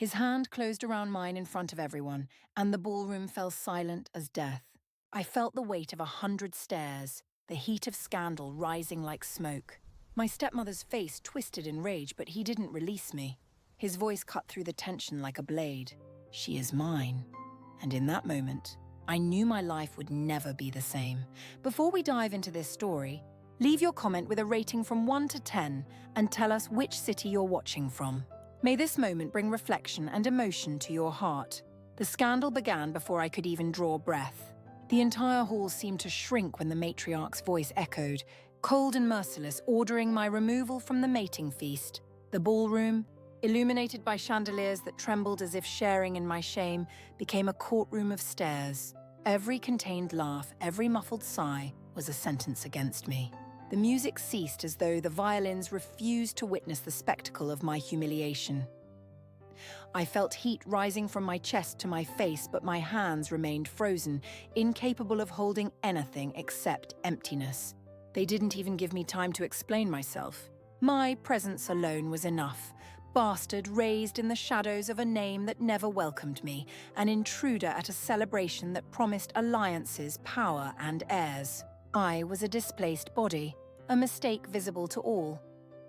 His hand closed around mine in front of everyone, and the ballroom fell silent as death. I felt the weight of 100 stares, the heat of scandal rising like smoke. My stepmother's face twisted in rage, but he didn't release me. His voice cut through the tension like a blade. She is mine. And in that moment, I knew my life would never be the same. Before we dive into this story, leave your comment with a rating from 1 to 10 and tell us which city you're watching from. May this moment bring reflection and emotion to your heart. The scandal began before I could even draw breath. The entire hall seemed to shrink when the matriarch's voice echoed, cold and merciless, ordering my removal from the mating feast. The ballroom, illuminated by chandeliers that trembled as if sharing in my shame, became a courtroom of stares. Every contained laugh, every muffled sigh was a sentence against me. The music ceased as though the violins refused to witness the spectacle of my humiliation. I felt heat rising from my chest to my face, but my hands remained frozen, incapable of holding anything except emptiness. They didn't even give me time to explain myself. My presence alone was enough. Bastard raised in the shadows of a name that never welcomed me, an intruder at a celebration that promised alliances, power, and heirs. I was a displaced body, a mistake visible to all.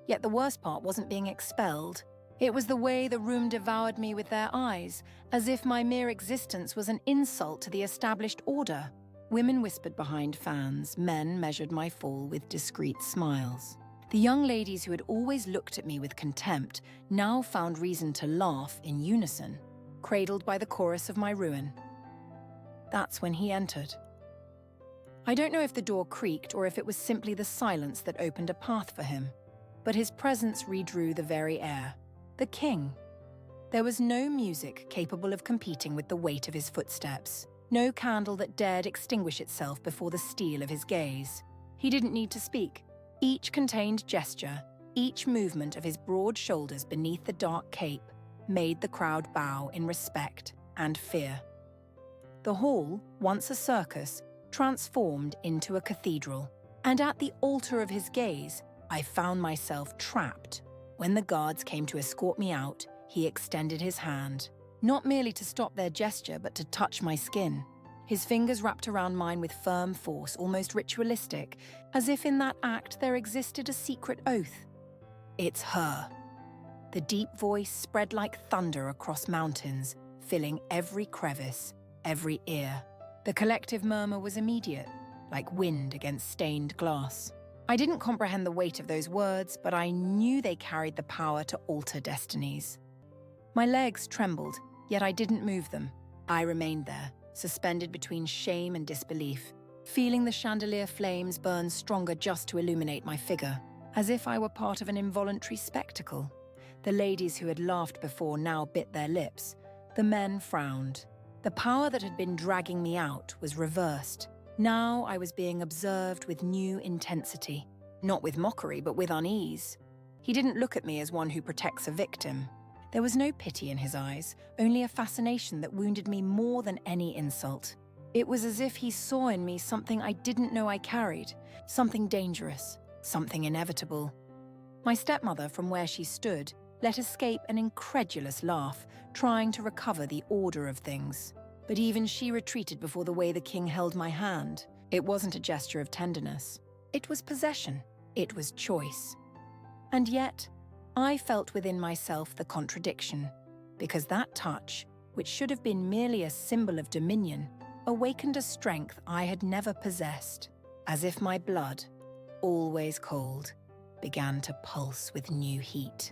Yet the worst part wasn't being expelled. It was the way the room devoured me with their eyes, as if my mere existence was an insult to the established order. Women whispered behind fans, men measured my fall with discreet smiles. The young ladies who had always looked at me with contempt now found reason to laugh in unison, cradled by the chorus of my ruin. That's when he entered. I don't know if the door creaked or if it was simply the silence that opened a path for him, but his presence redrew the very air. The king. There was no music capable of competing with the weight of his footsteps, no candle that dared extinguish itself before the steel of his gaze. He didn't need to speak. Each contained gesture, each movement of his broad shoulders beneath the dark cape, made the crowd bow in respect and fear. The hall, once a circus, transformed into a cathedral, and at the altar of his gaze, I found myself trapped. When the guards came to escort me out, he extended his hand, not merely to stop their gesture, but to touch my skin. His fingers wrapped around mine with firm force, almost ritualistic, as if in that act there existed a secret oath. It's her. The deep voice spread like thunder across mountains, filling every crevice, every ear. The collective murmur was immediate, like wind against stained glass. I didn't comprehend the weight of those words, but I knew they carried the power to alter destinies. My legs trembled, yet I didn't move them. I remained there, suspended between shame and disbelief, feeling the chandelier flames burn stronger just to illuminate my figure, as if I were part of an involuntary spectacle. The ladies who had laughed before now bit their lips. The men frowned. The power that had been dragging me out was reversed. Now I was being observed with new intensity, not with mockery, but with unease. He didn't look at me as one who protects a victim. There was no pity in his eyes, only a fascination that wounded me more than any insult. It was as if he saw in me something I didn't know I carried, something dangerous, something inevitable. My stepmother, from where she stood, let escape an incredulous laugh, trying to recover the order of things. But even she retreated before the way the king held my hand. It wasn't a gesture of tenderness. It was possession. It was choice. And yet, I felt within myself the contradiction, because that touch, which should have been merely a symbol of dominion, awakened a strength I had never possessed, as if my blood, always cold, began to pulse with new heat.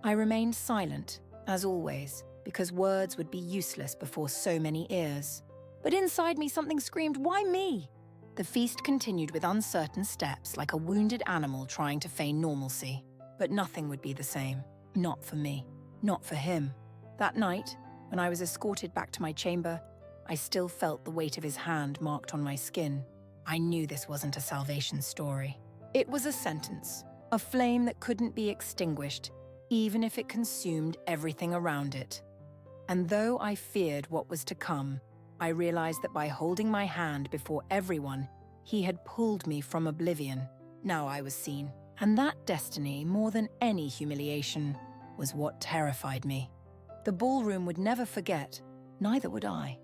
I remained silent, as always, because words would be useless before so many ears. But inside me something screamed, "Why me?" The feast continued with uncertain steps, like a wounded animal trying to feign normalcy. But nothing would be the same. Not for me. Not for him. That night, when I was escorted back to my chamber, I still felt the weight of his hand marked on my skin. I knew this wasn't a salvation story. It was a sentence, a flame that couldn't be extinguished, even if it consumed everything around it. And though I feared what was to come, I realized that by holding my hand before everyone, he had pulled me from oblivion. Now I was seen. And that destiny, more than any humiliation, was what terrified me. The ballroom would never forget, neither would I.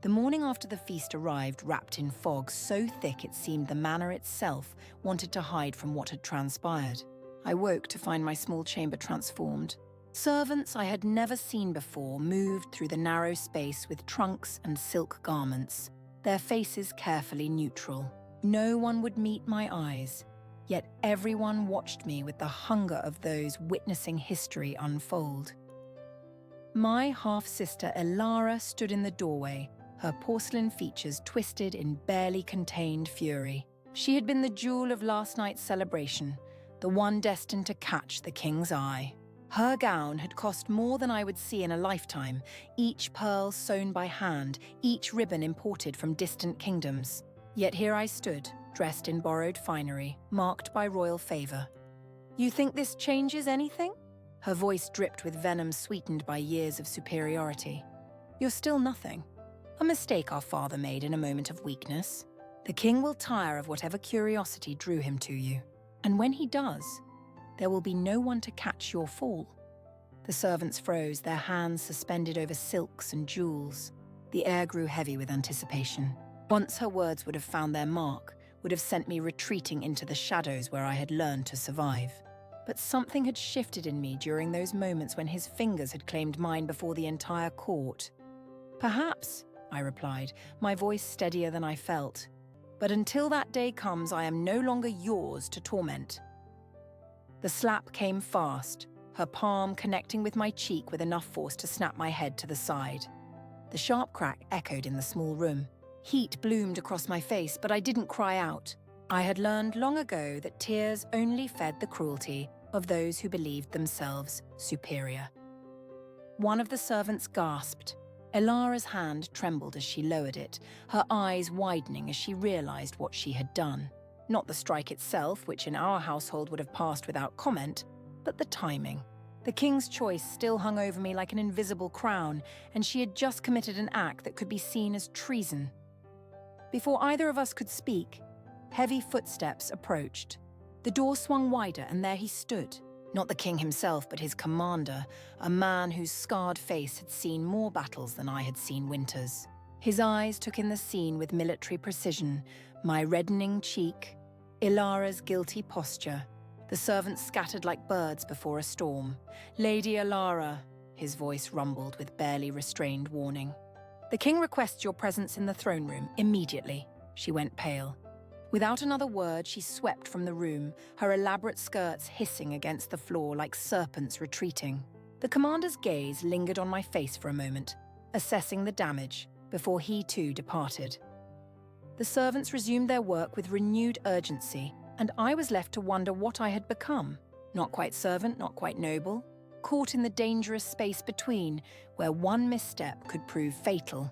The morning after the feast arrived, wrapped in fog so thick it seemed the manor itself wanted to hide from what had transpired. I woke to find my small chamber transformed. Servants I had never seen before moved through the narrow space with trunks and silk garments, their faces carefully neutral. No one would meet my eyes, yet everyone watched me with the hunger of those witnessing history unfold. My half-sister Elara stood in the doorway, her porcelain features twisted in barely contained fury. She had been the jewel of last night's celebration, the one destined to catch the king's eye. Her gown had cost more than I would see in a lifetime, each pearl sewn by hand, each ribbon imported from distant kingdoms. Yet here I stood, dressed in borrowed finery, marked by royal favour. "You think this changes anything?" Her voice dripped with venom sweetened by years of superiority. "You're still nothing. A mistake our father made in a moment of weakness. The king will tire of whatever curiosity drew him to you. And when he does, there will be no one to catch your fall." The servants froze, their hands suspended over silks and jewels. The air grew heavy with anticipation. Once her words would have found their mark, would have sent me retreating into the shadows where I had learned to survive. But something had shifted in me during those moments when his fingers had claimed mine before the entire court. "Perhaps," I replied, my voice steadier than I felt. "But until that day comes, I am no longer yours to torment." The slap came fast, her palm connecting with my cheek with enough force to snap my head to the side. The sharp crack echoed in the small room. Heat bloomed across my face, but I didn't cry out. I had learned long ago that tears only fed the cruelty of those who believed themselves superior. One of the servants gasped. Elara's hand trembled as she lowered it, her eyes widening as she realized what she had done. Not the strike itself, which in our household would have passed without comment, but the timing. The king's choice still hung over me like an invisible crown, and she had just committed an act that could be seen as treason. Before either of us could speak, heavy footsteps approached. The door swung wider, and there he stood. Not the king himself, but his commander, a man whose scarred face had seen more battles than I had seen winters. His eyes took in the scene with military precision, my reddening cheek, Elara's guilty posture. The servants scattered like birds before a storm. "Lady Elara," his voice rumbled with barely restrained warning. "The king requests your presence in the throne room, immediately." She went pale. Without another word, she swept from the room, her elaborate skirts hissing against the floor like serpents retreating. The commander's gaze lingered on my face for a moment, assessing the damage, before he too departed. The servants resumed their work with renewed urgency, and I was left to wonder what I had become. Not quite servant, not quite noble, caught in the dangerous space between, where one misstep could prove fatal.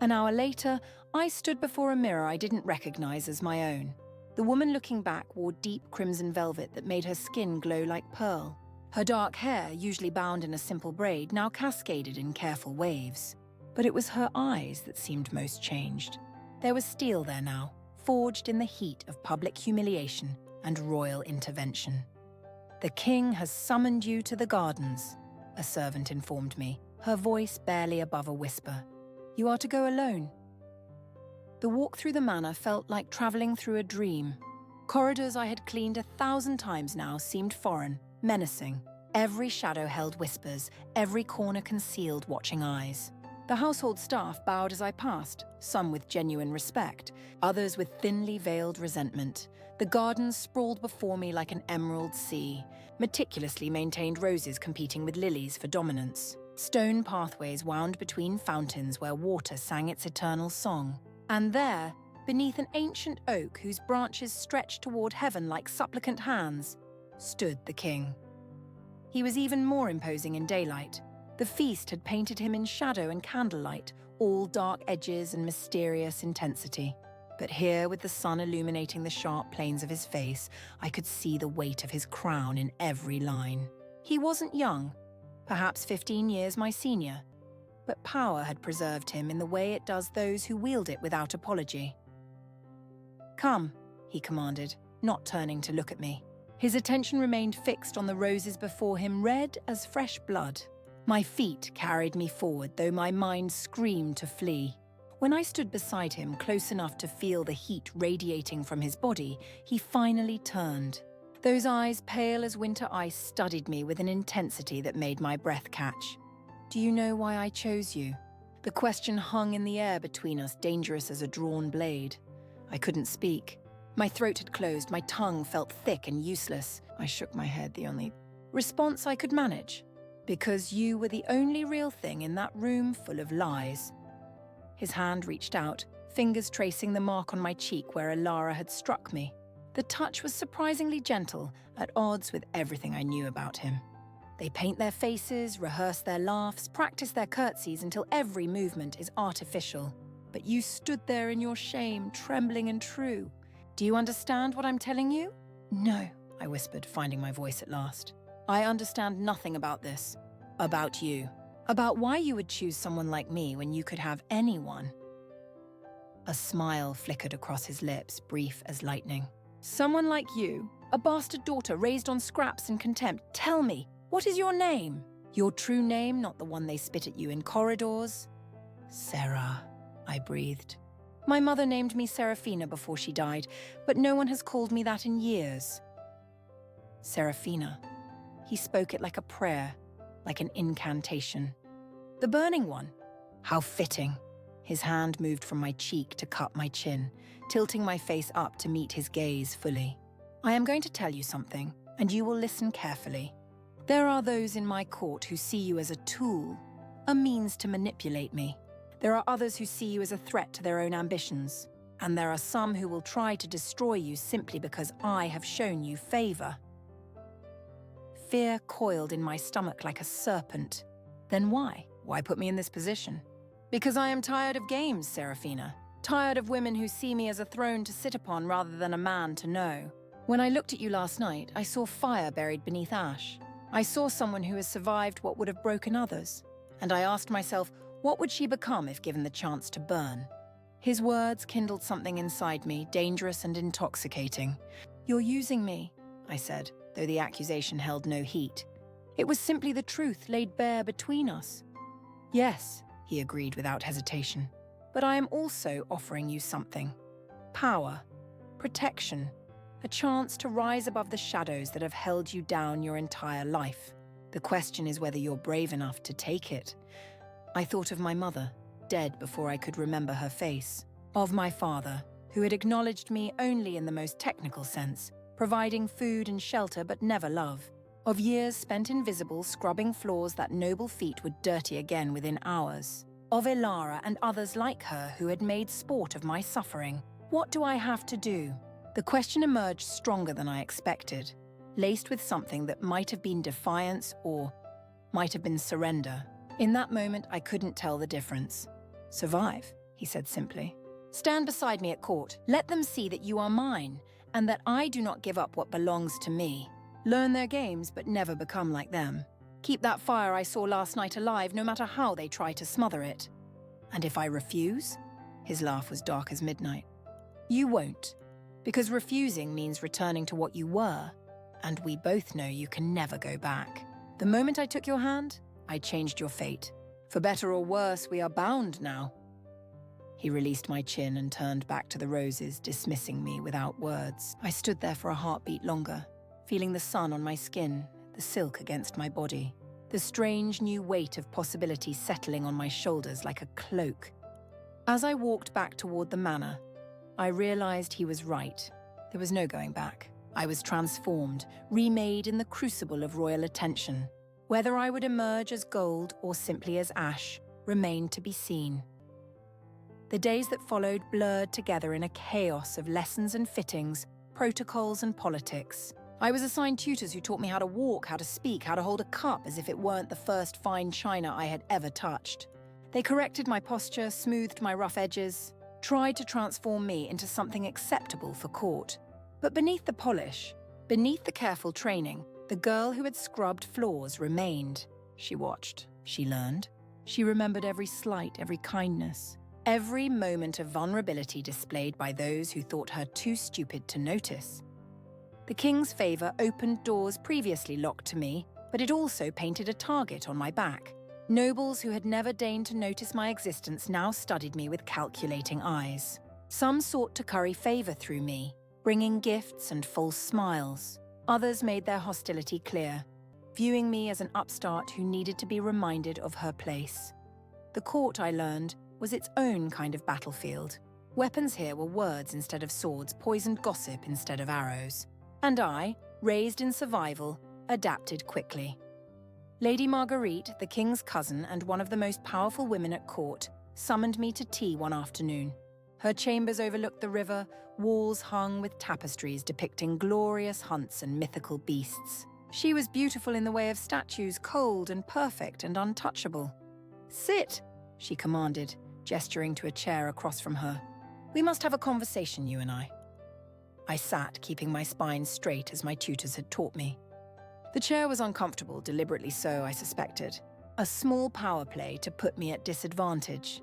An hour later, I stood before a mirror I didn't recognize as my own. The woman looking back wore deep crimson velvet that made her skin glow like pearl. Her dark hair, usually bound in a simple braid, now cascaded in careful waves. But it was her eyes that seemed most changed. There was steel there now, forged in the heat of public humiliation and royal intervention. "The king has summoned you to the gardens," a servant informed me, her voice barely above a whisper. "You are to go alone." The walk through the manor felt like traveling through a dream. Corridors I had cleaned 1,000 times now seemed foreign, menacing. Every shadow held whispers, every corner concealed watching eyes. The household staff bowed as I passed, some with genuine respect, others with thinly veiled resentment. The gardens sprawled before me like an emerald sea, meticulously maintained roses competing with lilies for dominance. Stone pathways wound between fountains where water sang its eternal song. And there, beneath an ancient oak whose branches stretched toward heaven like supplicant hands, stood the king. He was even more imposing in daylight. The feast had painted him in shadow and candlelight, all dark edges and mysterious intensity. But here, with the sun illuminating the sharp planes of his face, I could see the weight of his crown in every line. He wasn't young, perhaps 15 years my senior, but power had preserved him in the way it does those who wield it without apology. "Come," he commanded, not turning to look at me. His attention remained fixed on the roses before him, red as fresh blood. My feet carried me forward, though my mind screamed to flee. When I stood beside him, close enough to feel the heat radiating from his body, he finally turned. Those eyes, pale as winter ice, studied me with an intensity that made my breath catch. "Do you know why I chose you?" The question hung in the air between us, dangerous as a drawn blade. I couldn't speak. My throat had closed, my tongue felt thick and useless. I shook my head, the only response I could manage. "Because you were the only real thing in that room full of lies." His hand reached out, fingers tracing the mark on my cheek where Alara had struck me. The touch was surprisingly gentle, at odds with everything I knew about him. They paint their faces, rehearse their laughs, practice their curtsies until every movement is artificial. But you stood there in your shame, trembling and true. "Do you understand what I'm telling you?" "No," I whispered, finding my voice at last. "I understand nothing about this. About you. About why you would choose someone like me when you could have anyone." A smile flickered across his lips, brief as lightning. "Someone like you? A bastard daughter raised on scraps and contempt? Tell me, what is your name? Your true name, not the one they spit at you in corridors?" "Sarah," I breathed. "My mother named me Seraphina before she died, but no one has called me that in years." Seraphina. He spoke it like a prayer, like an incantation. "The burning one." How fitting. His hand moved from my cheek to cup my chin, tilting my face up to meet his gaze fully. "I am going to tell you something, and you will listen carefully. There are those in my court who see you as a tool, a means to manipulate me. There are others who see you as a threat to their own ambitions, and there are some who will try to destroy you simply because I have shown you favor." Fear coiled in my stomach like a serpent. Then why? Why put me in this position? "Because I am tired of games, Seraphina. Tired of women who see me as a throne to sit upon rather than a man to know. When I looked at you last night, I saw fire buried beneath ash. I saw someone who has survived what would have broken others. And I asked myself, what would she become if given the chance to burn?" His words kindled something inside me, dangerous and intoxicating. "You're using me," I said, though the accusation held no heat. It was simply the truth laid bare between us. "Yes," he agreed without hesitation. "But I am also offering you something. Power, protection, a chance to rise above the shadows that have held you down your entire life. The question is whether you're brave enough to take it." I thought of my mother, dead before I could remember her face. Of my father, who had acknowledged me only in the most technical sense, providing food and shelter but never love. Of years spent invisible, scrubbing floors that noble feet would dirty again within hours. Of Alara and others like her who had made sport of my suffering. What do I have to do? The question emerged stronger than I expected, laced with something that might have been defiance or might have been surrender. In that moment, I couldn't tell the difference. "Survive," he said simply. "Stand beside me at court. Let them see that you are mine, and that I do not give up what belongs to me. Learn their games, but never become like them. Keep that fire I saw last night alive, no matter how they try to smother it. And if I refuse?" His laugh was dark as midnight. "You won't, because refusing means returning to what you were, and we both know you can never go back. The moment I took your hand, I changed your fate. For better or worse, we are bound now." He released my chin and turned back to the roses, dismissing me without words. I stood there for a heartbeat longer, feeling the sun on my skin, the silk against my body, the strange new weight of possibility settling on my shoulders like a cloak. As I walked back toward the manor, I realized he was right. There was no going back. I was transformed, remade in the crucible of royal attention. Whether I would emerge as gold or simply as ash remained to be seen. The days that followed blurred together in a chaos of lessons and fittings, protocols and politics. I was assigned tutors who taught me how to walk, how to speak, how to hold a cup as if it weren't the first fine china I had ever touched. They corrected my posture, smoothed my rough edges, tried to transform me into something acceptable for court. But beneath the polish, beneath the careful training, the girl who had scrubbed floors remained. She watched, she learned. She remembered every slight, every kindness, every moment of vulnerability displayed by those who thought her too stupid to notice. The king's favor opened doors previously locked to me, but it also painted a target on my back. Nobles who had never deigned to notice my existence now studied me with calculating eyes. Some sought to curry favor through me, bringing gifts and false smiles. Others made their hostility clear, viewing me as an upstart who needed to be reminded of her place. The court, I learned, was its own kind of battlefield. Weapons here were words instead of swords, poisoned gossip instead of arrows. And I, raised in survival, adapted quickly. Lady Marguerite, the king's cousin and one of the most powerful women at court, summoned me to tea one afternoon. Her chambers overlooked the river, walls hung with tapestries depicting glorious hunts and mythical beasts. She was beautiful in the way of statues, cold and perfect and untouchable. "Sit," she commanded, gesturing to a chair across from her. "We must have a conversation, you and I." I sat, keeping my spine straight as my tutors had taught me. The chair was uncomfortable, deliberately so, I suspected. A small power play to put me at disadvantage.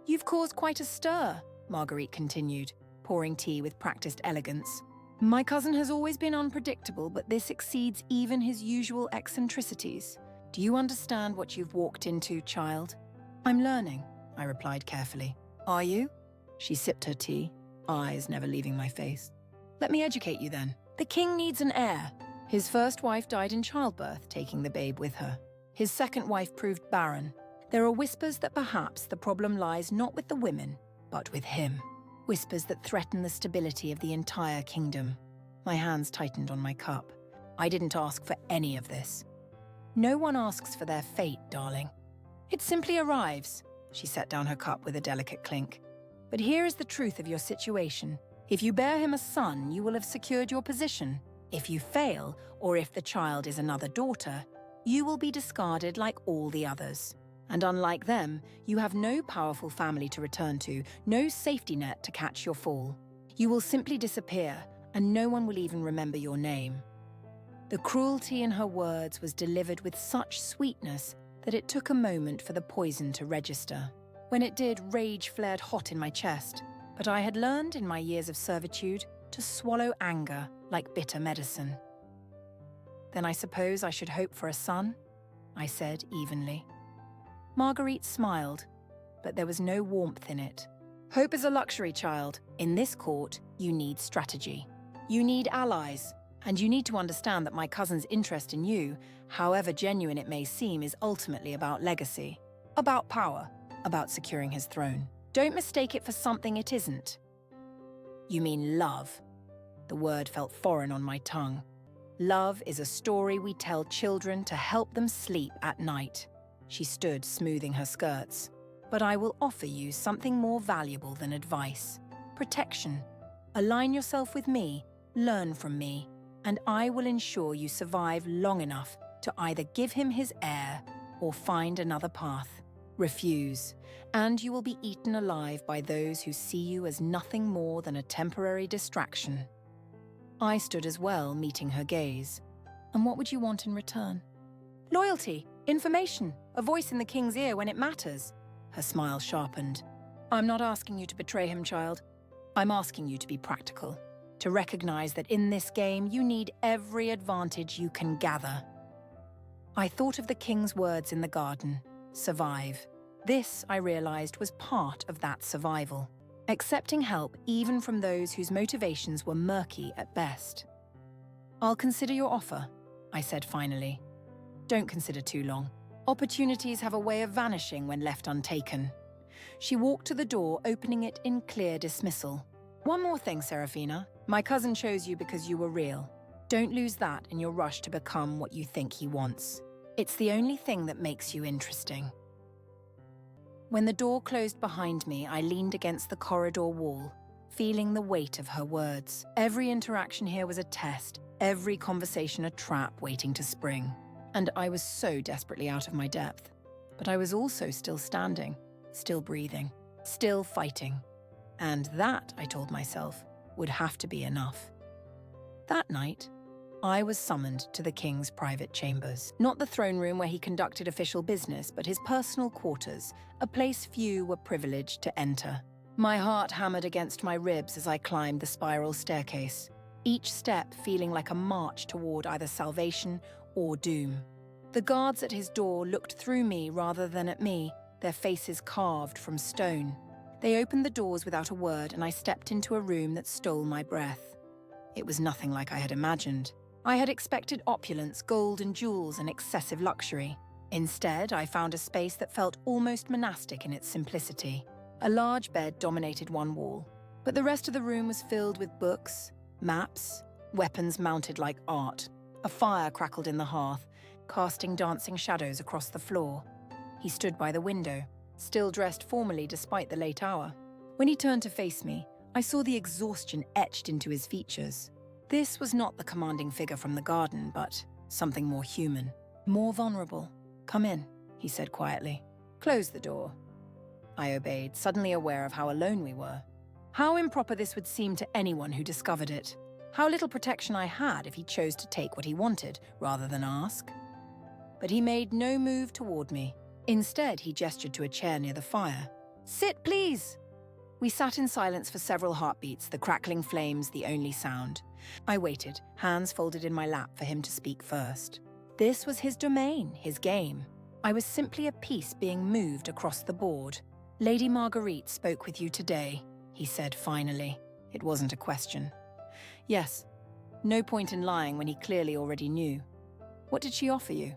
"You've caused quite a stir," Marguerite continued, pouring tea with practiced elegance. "My cousin has always been unpredictable, but this exceeds even his usual eccentricities. Do you understand what you've walked into, child?" "I'm learning," I replied carefully. "Are you?" She sipped her tea, eyes never leaving my face. "Let me educate you then. The king needs an heir. His first wife died in childbirth, taking the babe with her. His second wife proved barren. There are whispers that perhaps the problem lies not with the women, but with him. Whispers that threaten the stability of the entire kingdom." My hands tightened on my cup. I didn't ask for any of this. "No one asks for their fate, darling. It simply arrives." She set down her cup with a delicate clink. "But here is the truth of your situation. If you bear him a son, you will have secured your position. If you fail, or if the child is another daughter, you will be discarded like all the others. And unlike them, you have no powerful family to return to, no safety net to catch your fall. You will simply disappear, and no one will even remember your name." The cruelty in her words was delivered with such sweetness that it took a moment for the poison to register. When it did, rage flared hot in my chest, but I had learned in my years of servitude to swallow anger like bitter medicine. "Then I suppose I should hope for a son?" I said evenly. Marguerite smiled, but there was no warmth in it. "Hope is a luxury, child. In this court, you need strategy. You need allies, and you need to understand that my cousin's interest in you, however genuine it may seem, is ultimately about legacy, about power, about securing his throne. Don't mistake it for something it isn't." "You mean love?" The word felt foreign on my tongue. "Love is a story we tell children to help them sleep at night." She stood, smoothing her skirts. "But I will offer you something more valuable than advice. Protection. Align yourself with me, learn from me, and I will ensure you survive long enough to either give him his heir or find another path. Refuse, and you will be eaten alive by those who see you as nothing more than a temporary distraction." I stood as well, meeting her gaze. "And what would you want in return?" "Loyalty, information, a voice in the king's ear when it matters." Her smile sharpened. "I'm not asking you to betray him, child. I'm asking you to be practical, to recognize that in this game you need every advantage you can gather." I thought of the king's words in the garden. Survive. This, I realized, was part of that survival. Accepting help even from those whose motivations were murky at best. "I'll consider your offer," I said finally. "Don't consider too long. Opportunities have a way of vanishing when left untaken." She walked to the door, opening it in clear dismissal. "One more thing, Serafina. My cousin chose you because you were real. Don't lose that in your rush to become what you think he wants. It's the only thing that makes you interesting." When the door closed behind me, I leaned against the corridor wall, feeling the weight of her words. Every interaction here was a test, every conversation a trap waiting to spring. And I was so desperately out of my depth. But I was also still standing, still breathing, still fighting. And that, I told myself, would have to be enough. That night, I was summoned to the king's private chambers. Not the throne room where he conducted official business, but his personal quarters, a place few were privileged to enter. My heart hammered against my ribs as I climbed the spiral staircase, each step feeling like a march toward either salvation or doom. The guards at his door looked through me rather than at me, their faces carved from stone. They opened the doors without a word, and I stepped into a room that stole my breath. It was nothing like I had imagined. I had expected opulence, gold and jewels, and excessive luxury. Instead, I found a space that felt almost monastic in its simplicity. A large bed dominated one wall, but the rest of the room was filled with books, maps, weapons mounted like art. A fire crackled in the hearth, casting dancing shadows across the floor. He stood by the window, still dressed formally despite the late hour. When he turned to face me, I saw the exhaustion etched into his features. This was not the commanding figure from the garden, but something more human, more vulnerable. "Come in," he said quietly. "Close the door." I obeyed, suddenly aware of how alone we were. How improper this would seem to anyone who discovered it. How little protection I had if he chose to take what he wanted, rather than ask. But he made no move toward me. Instead, he gestured to a chair near the fire. "Sit, please." We sat in silence for several heartbeats, the crackling flames the only sound. I waited, hands folded in my lap for him to speak first. This was his domain, his game. I was simply a piece being moved across the board. "Lady Marguerite spoke with you today," he said finally. It wasn't a question. "Yes." No point in lying when he clearly already knew. "What did she offer you?"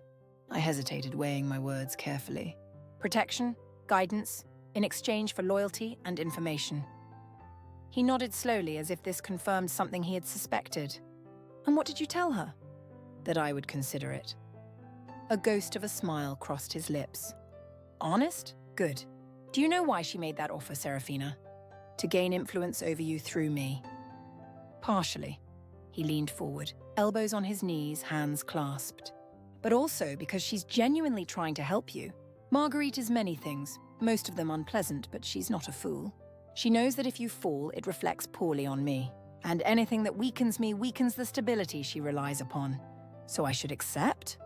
I hesitated, weighing my words carefully. "Protection, guidance, in exchange for loyalty and information." He nodded slowly, as if this confirmed something he had suspected. "And what did you tell her?" "That I would consider it." A ghost of a smile crossed his lips. "Honest? Good. Do you know why she made that offer, Serafina? To gain influence over you through me." "Partially." He leaned forward, elbows on his knees, hands clasped. "But also because she's genuinely trying to help you. Marguerite is many things, most of them unpleasant, but she's not a fool. She knows that if you fall, it reflects poorly on me. And anything that weakens me weakens the stability she relies upon. So I should accept?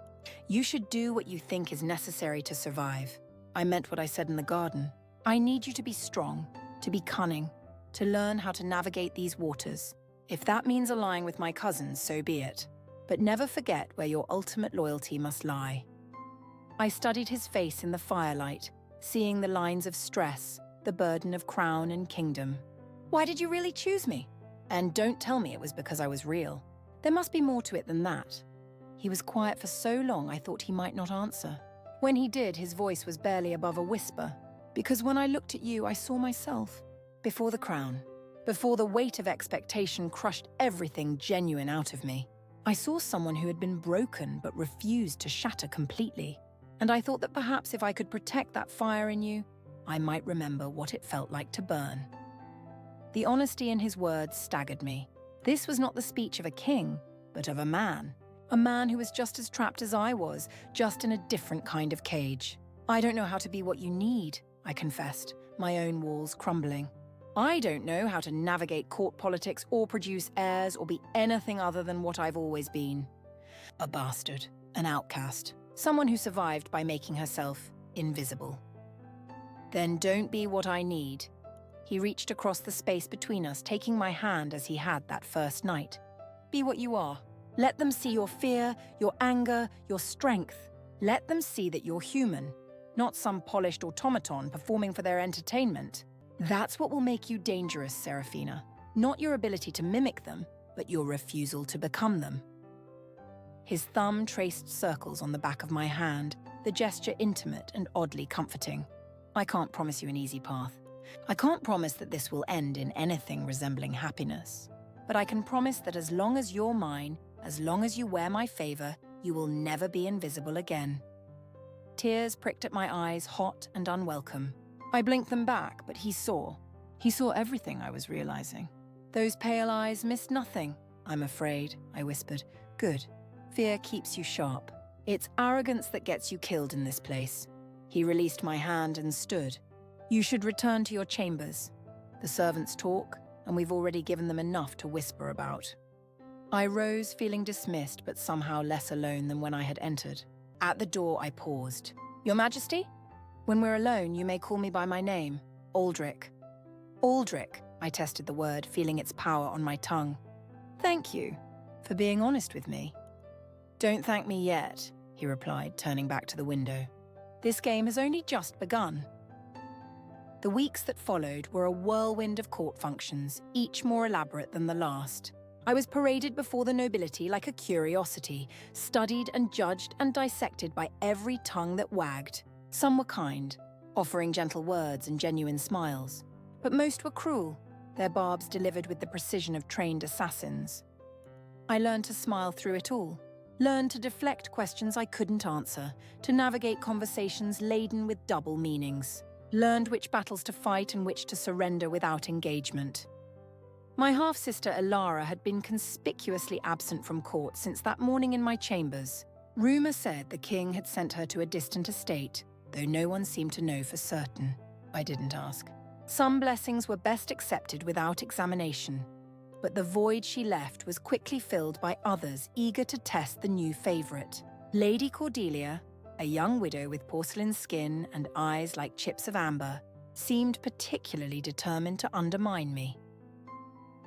You should do what you think is necessary to survive. I meant what I said in the garden. I need you to be strong, to be cunning, to learn how to navigate these waters. If that means allying with my cousins, so be it. But never forget where your ultimate loyalty must lie." I studied his face in the firelight, seeing the lines of stress, the burden of crown and kingdom. "Why did you really choose me? And don't tell me it was because I was real. There must be more to it than that." He was quiet for so long I thought he might not answer. When he did, his voice was barely above a whisper. "Because when I looked at you, I saw myself. Before the crown. Before the weight of expectation crushed everything genuine out of me. I saw someone who had been broken but refused to shatter completely. And I thought that perhaps if I could protect that fire in you, I might remember what it felt like to burn." The honesty in his words staggered me. This was not the speech of a king, but of a man. A man who was just as trapped as I was, just in a different kind of cage. "I don't know how to be what you need," I confessed, my own walls crumbling. "I don't know how to navigate court politics or produce heirs or be anything other than what I've always been. A bastard, an outcast, someone who survived by making herself invisible." "Then don't be what I need." He reached across the space between us, taking my hand as he had that first night. "Be what you are. Let them see your fear, your anger, your strength. Let them see that you're human, not some polished automaton performing for their entertainment. That's what will make you dangerous, Serafina. Not your ability to mimic them, but your refusal to become them." His thumb traced circles on the back of my hand, the gesture intimate and oddly comforting. "I can't promise you an easy path. I can't promise that this will end in anything resembling happiness. But I can promise that as long as you're mine, as long as you wear my favor, you will never be invisible again." Tears pricked at my eyes, hot and unwelcome. I blinked them back, but he saw. He saw everything I was realizing. "Those pale eyes missed nothing, I'm afraid," I whispered. "Good. Fear keeps you sharp. It's arrogance that gets you killed in this place." He released my hand and stood. "You should return to your chambers. The servants talk, and we've already given them enough to whisper about." I rose, feeling dismissed, but somehow less alone than when I had entered. At the door, I paused. "Your Majesty? When we're alone, you may call me by my name, Aldrich." "Aldrich," I tested the word, feeling its power on my tongue. "Thank you for being honest with me." "Don't thank me yet," he replied, turning back to the window. "This game has only just begun." The weeks that followed were a whirlwind of court functions, each more elaborate than the last. I was paraded before the nobility like a curiosity, studied and judged and dissected by every tongue that wagged. Some were kind, offering gentle words and genuine smiles, but most were cruel, their barbs delivered with the precision of trained assassins. I learned to smile through it all, learned to deflect questions I couldn't answer, to navigate conversations laden with double meanings, learned which battles to fight and which to surrender without engagement. My half-sister Elara had been conspicuously absent from court since that morning in my chambers. Rumour said the king had sent her to a distant estate, though no one seemed to know for certain. I didn't ask. Some blessings were best accepted without examination, but the void she left was quickly filled by others eager to test the new favourite. Lady Cordelia, a young widow with porcelain skin and eyes like chips of amber, seemed particularly determined to undermine me.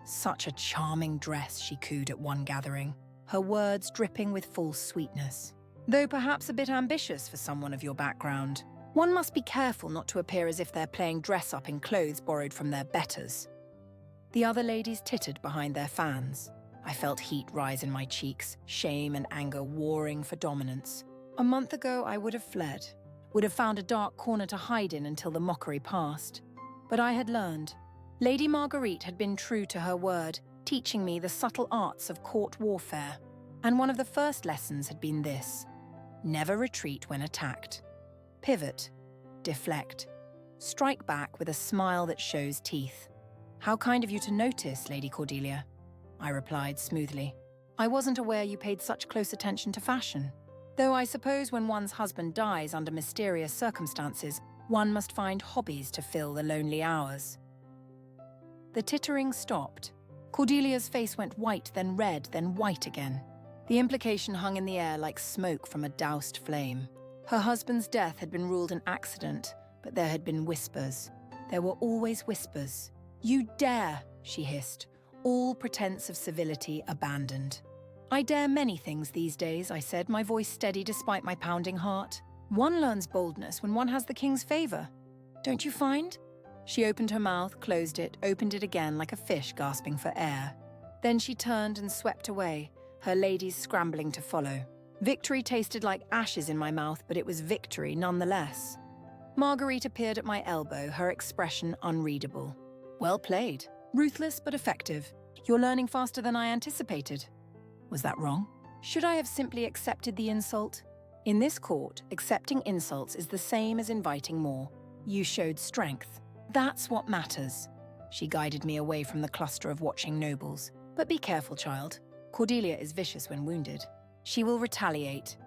"Such a charming dress," she cooed at one gathering, her words dripping with false sweetness. "Though perhaps a bit ambitious for someone of your background. One must be careful not to appear as if they're playing dress-up in clothes borrowed from their betters." The other ladies tittered behind their fans. I felt heat rise in my cheeks, shame and anger warring for dominance. A month ago, I would have fled, would have found a dark corner to hide in until the mockery passed. But I had learned. Lady Marguerite had been true to her word, teaching me the subtle arts of court warfare. And one of the first lessons had been this: never retreat when attacked. Pivot, deflect, strike back with a smile that shows teeth. "How kind of you to notice, Lady Cordelia," I replied smoothly. "I wasn't aware you paid such close attention to fashion. Though I suppose when one's husband dies under mysterious circumstances, one must find hobbies to fill the lonely hours." The tittering stopped. Cordelia's face went white, then red, then white again. The implication hung in the air like smoke from a doused flame. Her husband's death had been ruled an accident, but there had been whispers. There were always whispers. "You dare," she hissed, all pretense of civility abandoned. "I dare many things these days," I said, my voice steady despite my pounding heart. "One learns boldness when one has the king's favour. Don't you find?" She opened her mouth, closed it, opened it again like a fish gasping for air. Then she turned and swept away, her ladies scrambling to follow. Victory tasted like ashes in my mouth, but it was victory nonetheless. Marguerite appeared at my elbow, her expression unreadable. "Well played. Ruthless but effective. You're learning faster than I anticipated." Was that wrong? Should I have simply accepted the insult? In this court, accepting insults is the same as inviting more. You showed strength. That's what matters. She guided me away from the cluster of watching nobles. "But be careful, child. Cordelia is vicious when wounded. She will retaliate."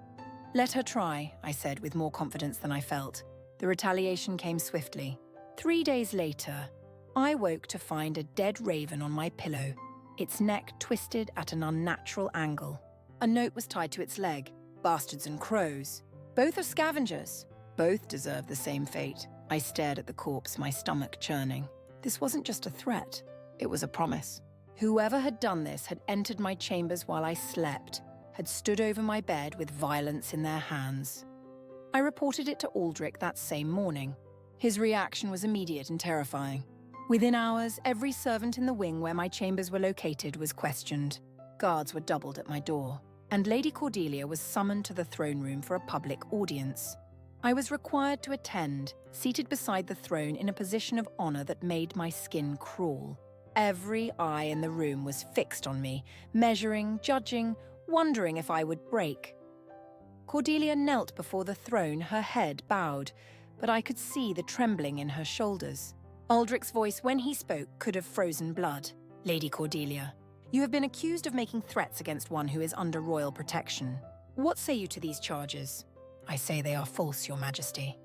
"Let her try," I said with more confidence than I felt. The retaliation came swiftly. 3 days later, I woke to find a dead raven on my pillow, its neck twisted at an unnatural angle. A note was tied to its leg. "Bastards and crows. Both are scavengers. Both deserve the same fate." I stared at the corpse, my stomach churning. This wasn't just a threat. It was a promise. Whoever had done this had entered my chambers while I slept, had stood over my bed with violence in their hands. I reported it to Aldrich that same morning. His reaction was immediate and terrifying. Within hours, every servant in the wing where my chambers were located was questioned. Guards were doubled at my door, and Lady Cordelia was summoned to the throne room for a public audience. I was required to attend, seated beside the throne in a position of honor that made my skin crawl. Every eye in the room was fixed on me, measuring, judging, wondering if I would break. Cordelia knelt before the throne, her head bowed, but I could see the trembling in her shoulders. Aldrich's voice, when he spoke, could have frozen blood. "Lady Cordelia, you have been accused of making threats against one who is under royal protection. What say you to these charges?" "I say they are false, Your Majesty."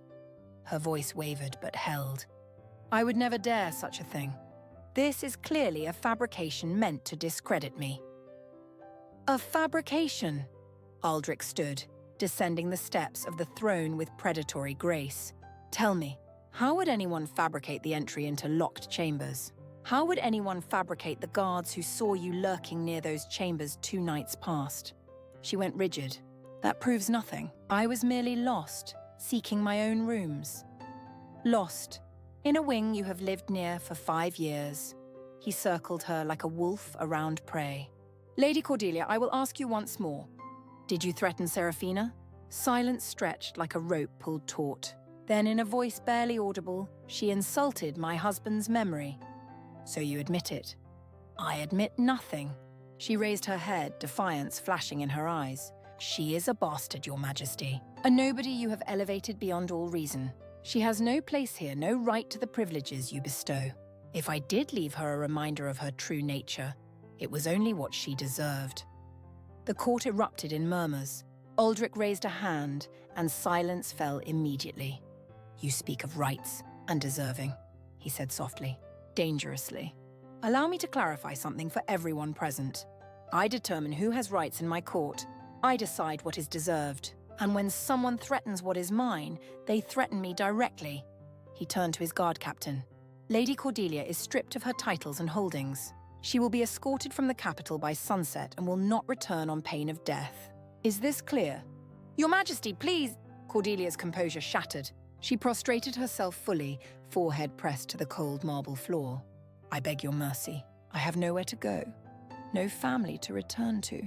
Her voice wavered but held. "I would never dare such a thing. This is clearly a fabrication meant to discredit me." "A fabrication?" Aldrich stood, descending the steps of the throne with predatory grace. "Tell me, how would anyone fabricate the entry into locked chambers? How would anyone fabricate the guards who saw you lurking near those chambers 2 nights past?" She went rigid. That proves nothing. I was merely lost, seeking my own rooms. Lost. In a wing you have lived near for 5 years. He circled her like a wolf around prey. Lady Cordelia, I will ask you once more. Did you threaten Serafina? Silence stretched like a rope pulled taut. Then, in a voice barely audible, she insulted my husband's memory. So you admit it? I admit nothing. She raised her head, defiance flashing in her eyes. She is a bastard, Your Majesty. A nobody you have elevated beyond all reason. She has no place here, no right to the privileges you bestow. If I did leave her a reminder of her true nature, it was only what she deserved. The court erupted in murmurs. Aldrich raised a hand, and silence fell immediately. You speak of rights and deserving, he said softly, dangerously. Allow me to clarify something for everyone present. I determine who has rights in my court. I decide what is deserved. And when someone threatens what is mine, they threaten me directly. He turned to his guard captain. Lady Cordelia is stripped of her titles and holdings. She will be escorted from the capital by sunset and will not return on pain of death. Is this clear? Your Majesty, please! Cordelia's composure shattered. She prostrated herself fully, forehead pressed to the cold marble floor. I beg your mercy. I have nowhere to go. No family to return to.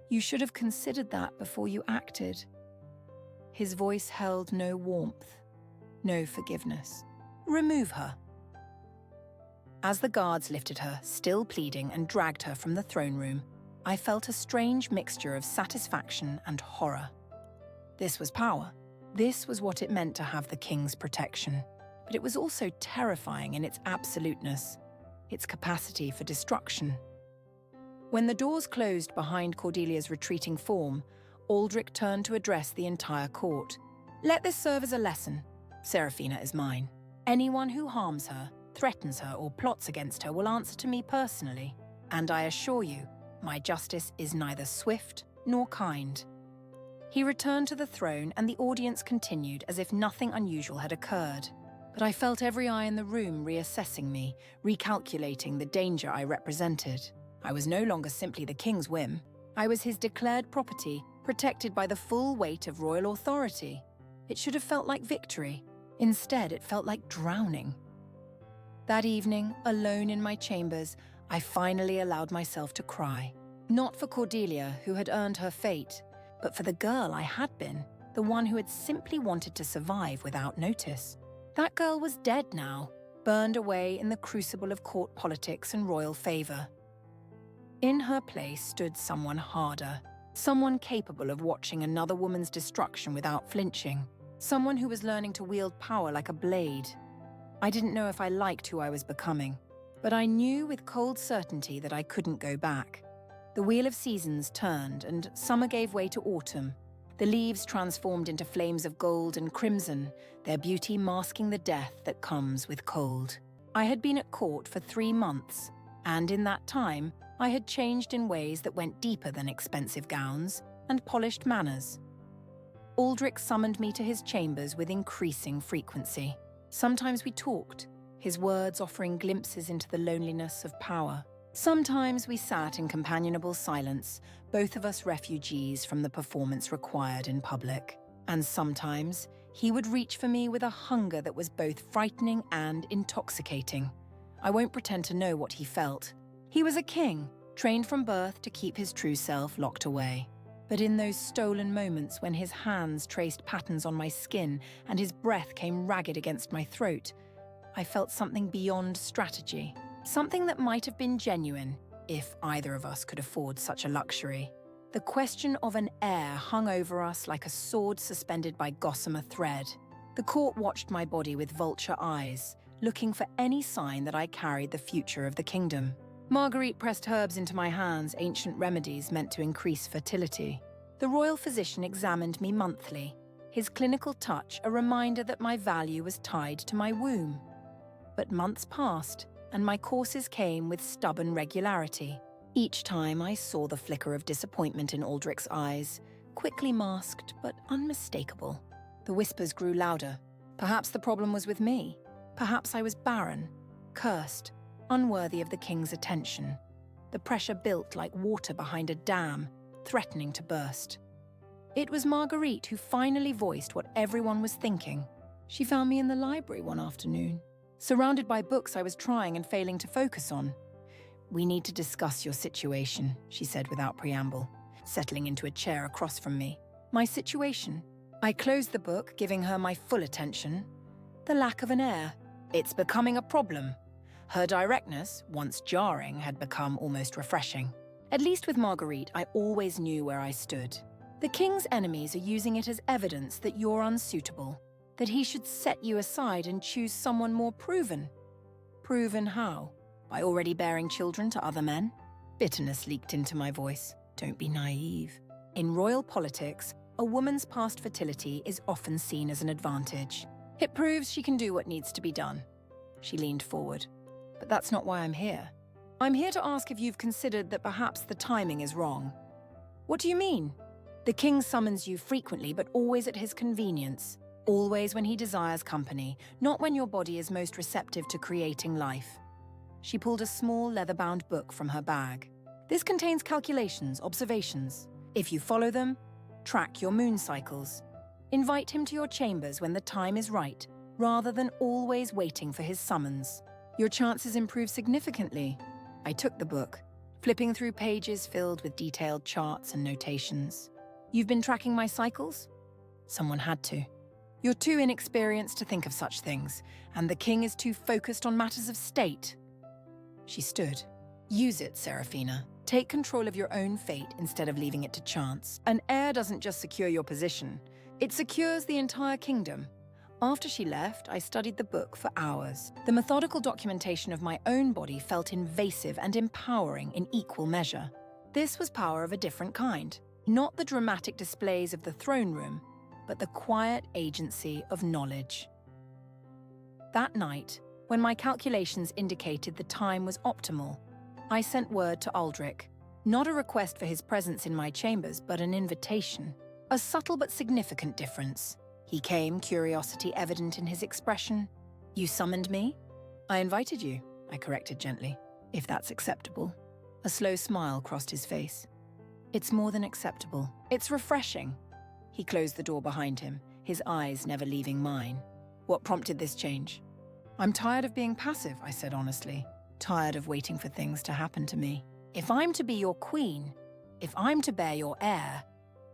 You should have considered that before you acted. His voice held no warmth, no forgiveness. Remove her. As the guards lifted her, still pleading, and dragged her from the throne room, I felt a strange mixture of satisfaction and horror. This was power. This was what it meant to have the king's protection. But it was also terrifying in its absoluteness, its capacity for destruction. When the doors closed behind Cordelia's retreating form, Aldrich turned to address the entire court. Let this serve as a lesson. Serafina is mine. Anyone who harms her, threatens her, or plots against her will answer to me personally. And I assure you, my justice is neither swift nor kind. He returned to the throne, and the audience continued as if nothing unusual had occurred. But I felt every eye in the room reassessing me, recalculating the danger I represented. I was no longer simply the king's whim. I was his declared property, protected by the full weight of royal authority. It should have felt like victory. Instead, it felt like drowning. That evening, alone in my chambers, I finally allowed myself to cry. Not for Cordelia, who had earned her fate, but for the girl I had been, the one who had simply wanted to survive without notice. That girl was dead now, burned away in the crucible of court politics and royal favor. In her place stood someone harder, someone capable of watching another woman's destruction without flinching, someone who was learning to wield power like a blade. I didn't know if I liked who I was becoming, but I knew with cold certainty that I couldn't go back. The wheel of seasons turned, and summer gave way to autumn. The leaves transformed into flames of gold and crimson, their beauty masking the death that comes with cold. I had been at court for 3 months, and in that time, I had changed in ways that went deeper than expensive gowns and polished manners. Aldrich summoned me to his chambers with increasing frequency. Sometimes we talked, his words offering glimpses into the loneliness of power. Sometimes we sat in companionable silence, both of us refugees from the performance required in public. And sometimes he would reach for me with a hunger that was both frightening and intoxicating. I won't pretend to know what he felt. He was a king, trained from birth to keep his true self locked away. But in those stolen moments when his hands traced patterns on my skin and his breath came ragged against my throat, I felt something beyond strategy, something that might have been genuine, if either of us could afford such a luxury. The question of an heir hung over us like a sword suspended by gossamer thread. The court watched my body with vulture eyes, looking for any sign that I carried the future of the kingdom. Marguerite pressed herbs into my hands, ancient remedies meant to increase fertility. The royal physician examined me monthly, his clinical touch a reminder that my value was tied to my womb. But months passed, and my courses came with stubborn regularity. Each time I saw the flicker of disappointment in Aldrich's eyes, quickly masked but unmistakable. The whispers grew louder. Perhaps the problem was with me. Perhaps I was barren, cursed, unworthy of the king's attention. The pressure built like water behind a dam, threatening to burst. It was Marguerite who finally voiced what everyone was thinking. She found me in the library one afternoon, surrounded by books I was trying and failing to focus on. "We need to discuss your situation," she said without preamble, settling into a chair across from me. My situation? I closed the book, giving her my full attention. The lack of an heir. It's becoming a problem. Her directness, once jarring, had become almost refreshing. At least with Marguerite, I always knew where I stood. The king's enemies are using it as evidence that you're unsuitable, that he should set you aside and choose someone more proven. Proven how? By already bearing children to other men? Bitterness leaked into my voice. Don't be naive. In royal politics, a woman's past fertility is often seen as an advantage. It proves she can do what needs to be done. She leaned forward. But that's not why I'm here. I'm here to ask if you've considered that perhaps the timing is wrong. What do you mean? The king summons you frequently, but always at his convenience. Always when he desires company, not when your body is most receptive to creating life. She pulled a small leather-bound book from her bag. This contains calculations, observations. If you follow them, track your moon cycles. Invite him to your chambers when the time is right, rather than always waiting for his summons. Your chances improve significantly. I took the book, flipping through pages filled with detailed charts and notations. You've been tracking my cycles? Someone had to. You're too inexperienced to think of such things, and the king is too focused on matters of state. She stood. Use it, Serafina. Take control of your own fate instead of leaving it to chance. An heir doesn't just secure your position, it secures the entire kingdom. After she left, I studied the book for hours. The methodical documentation of my own body felt invasive and empowering in equal measure. This was power of a different kind. Not the dramatic displays of the throne room, but the quiet agency of knowledge. That night, when my calculations indicated the time was optimal, I sent word to Aldrich. Not a request for his presence in my chambers, but an invitation. A subtle but significant difference. He came, curiosity evident in his expression. "You summoned me?" "I invited you," I corrected gently. "If that's acceptable." A slow smile crossed his face. "It's more than acceptable. It's refreshing." He closed the door behind him, his eyes never leaving mine. "What prompted this change?" "I'm tired of being passive," I said honestly. Tired of waiting for things to happen to me. If I'm to be your queen, if I'm to bear your heir,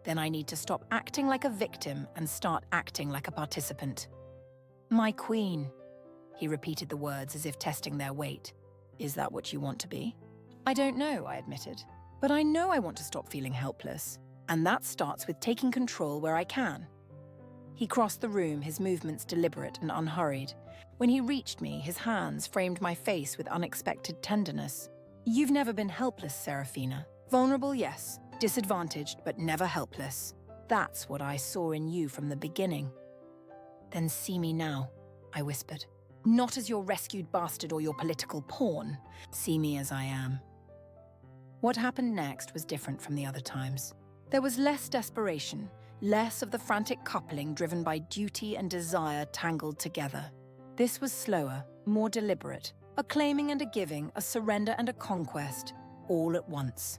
then I need to stop acting like a victim and start acting like a participant. "My queen," he repeated the words as if testing their weight. "Is that what you want to be?" "I don't know," I admitted. "But I know I want to stop feeling helpless. And that starts with taking control where I can." He crossed the room, his movements deliberate and unhurried. When he reached me, his hands framed my face with unexpected tenderness. "You've never been helpless, Serafina. Vulnerable, yes. Disadvantaged, but never helpless. That's what I saw in you from the beginning." "Then see me now," I whispered. "Not as your rescued bastard or your political pawn. See me as I am." What happened next was different from the other times. There was less desperation, less of the frantic coupling driven by duty and desire tangled together. This was slower, more deliberate, a claiming and a giving, a surrender and a conquest, all at once.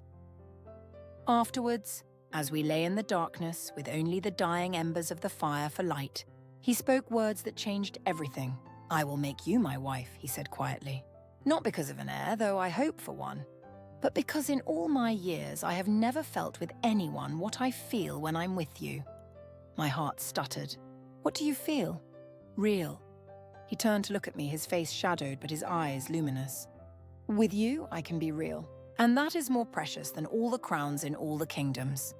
Afterwards, as we lay in the darkness with only the dying embers of the fire for light, he spoke words that changed everything. "I will make you my wife," he said quietly. "Not because of an heir, though I hope for one, but because in all my years I have never felt with anyone what I feel when I'm with you." My heart stuttered. "What do you feel?" "Real." He turned to look at me, his face shadowed but his eyes luminous. "With you, I can be real. And that is more precious than all the crowns in all the kingdoms."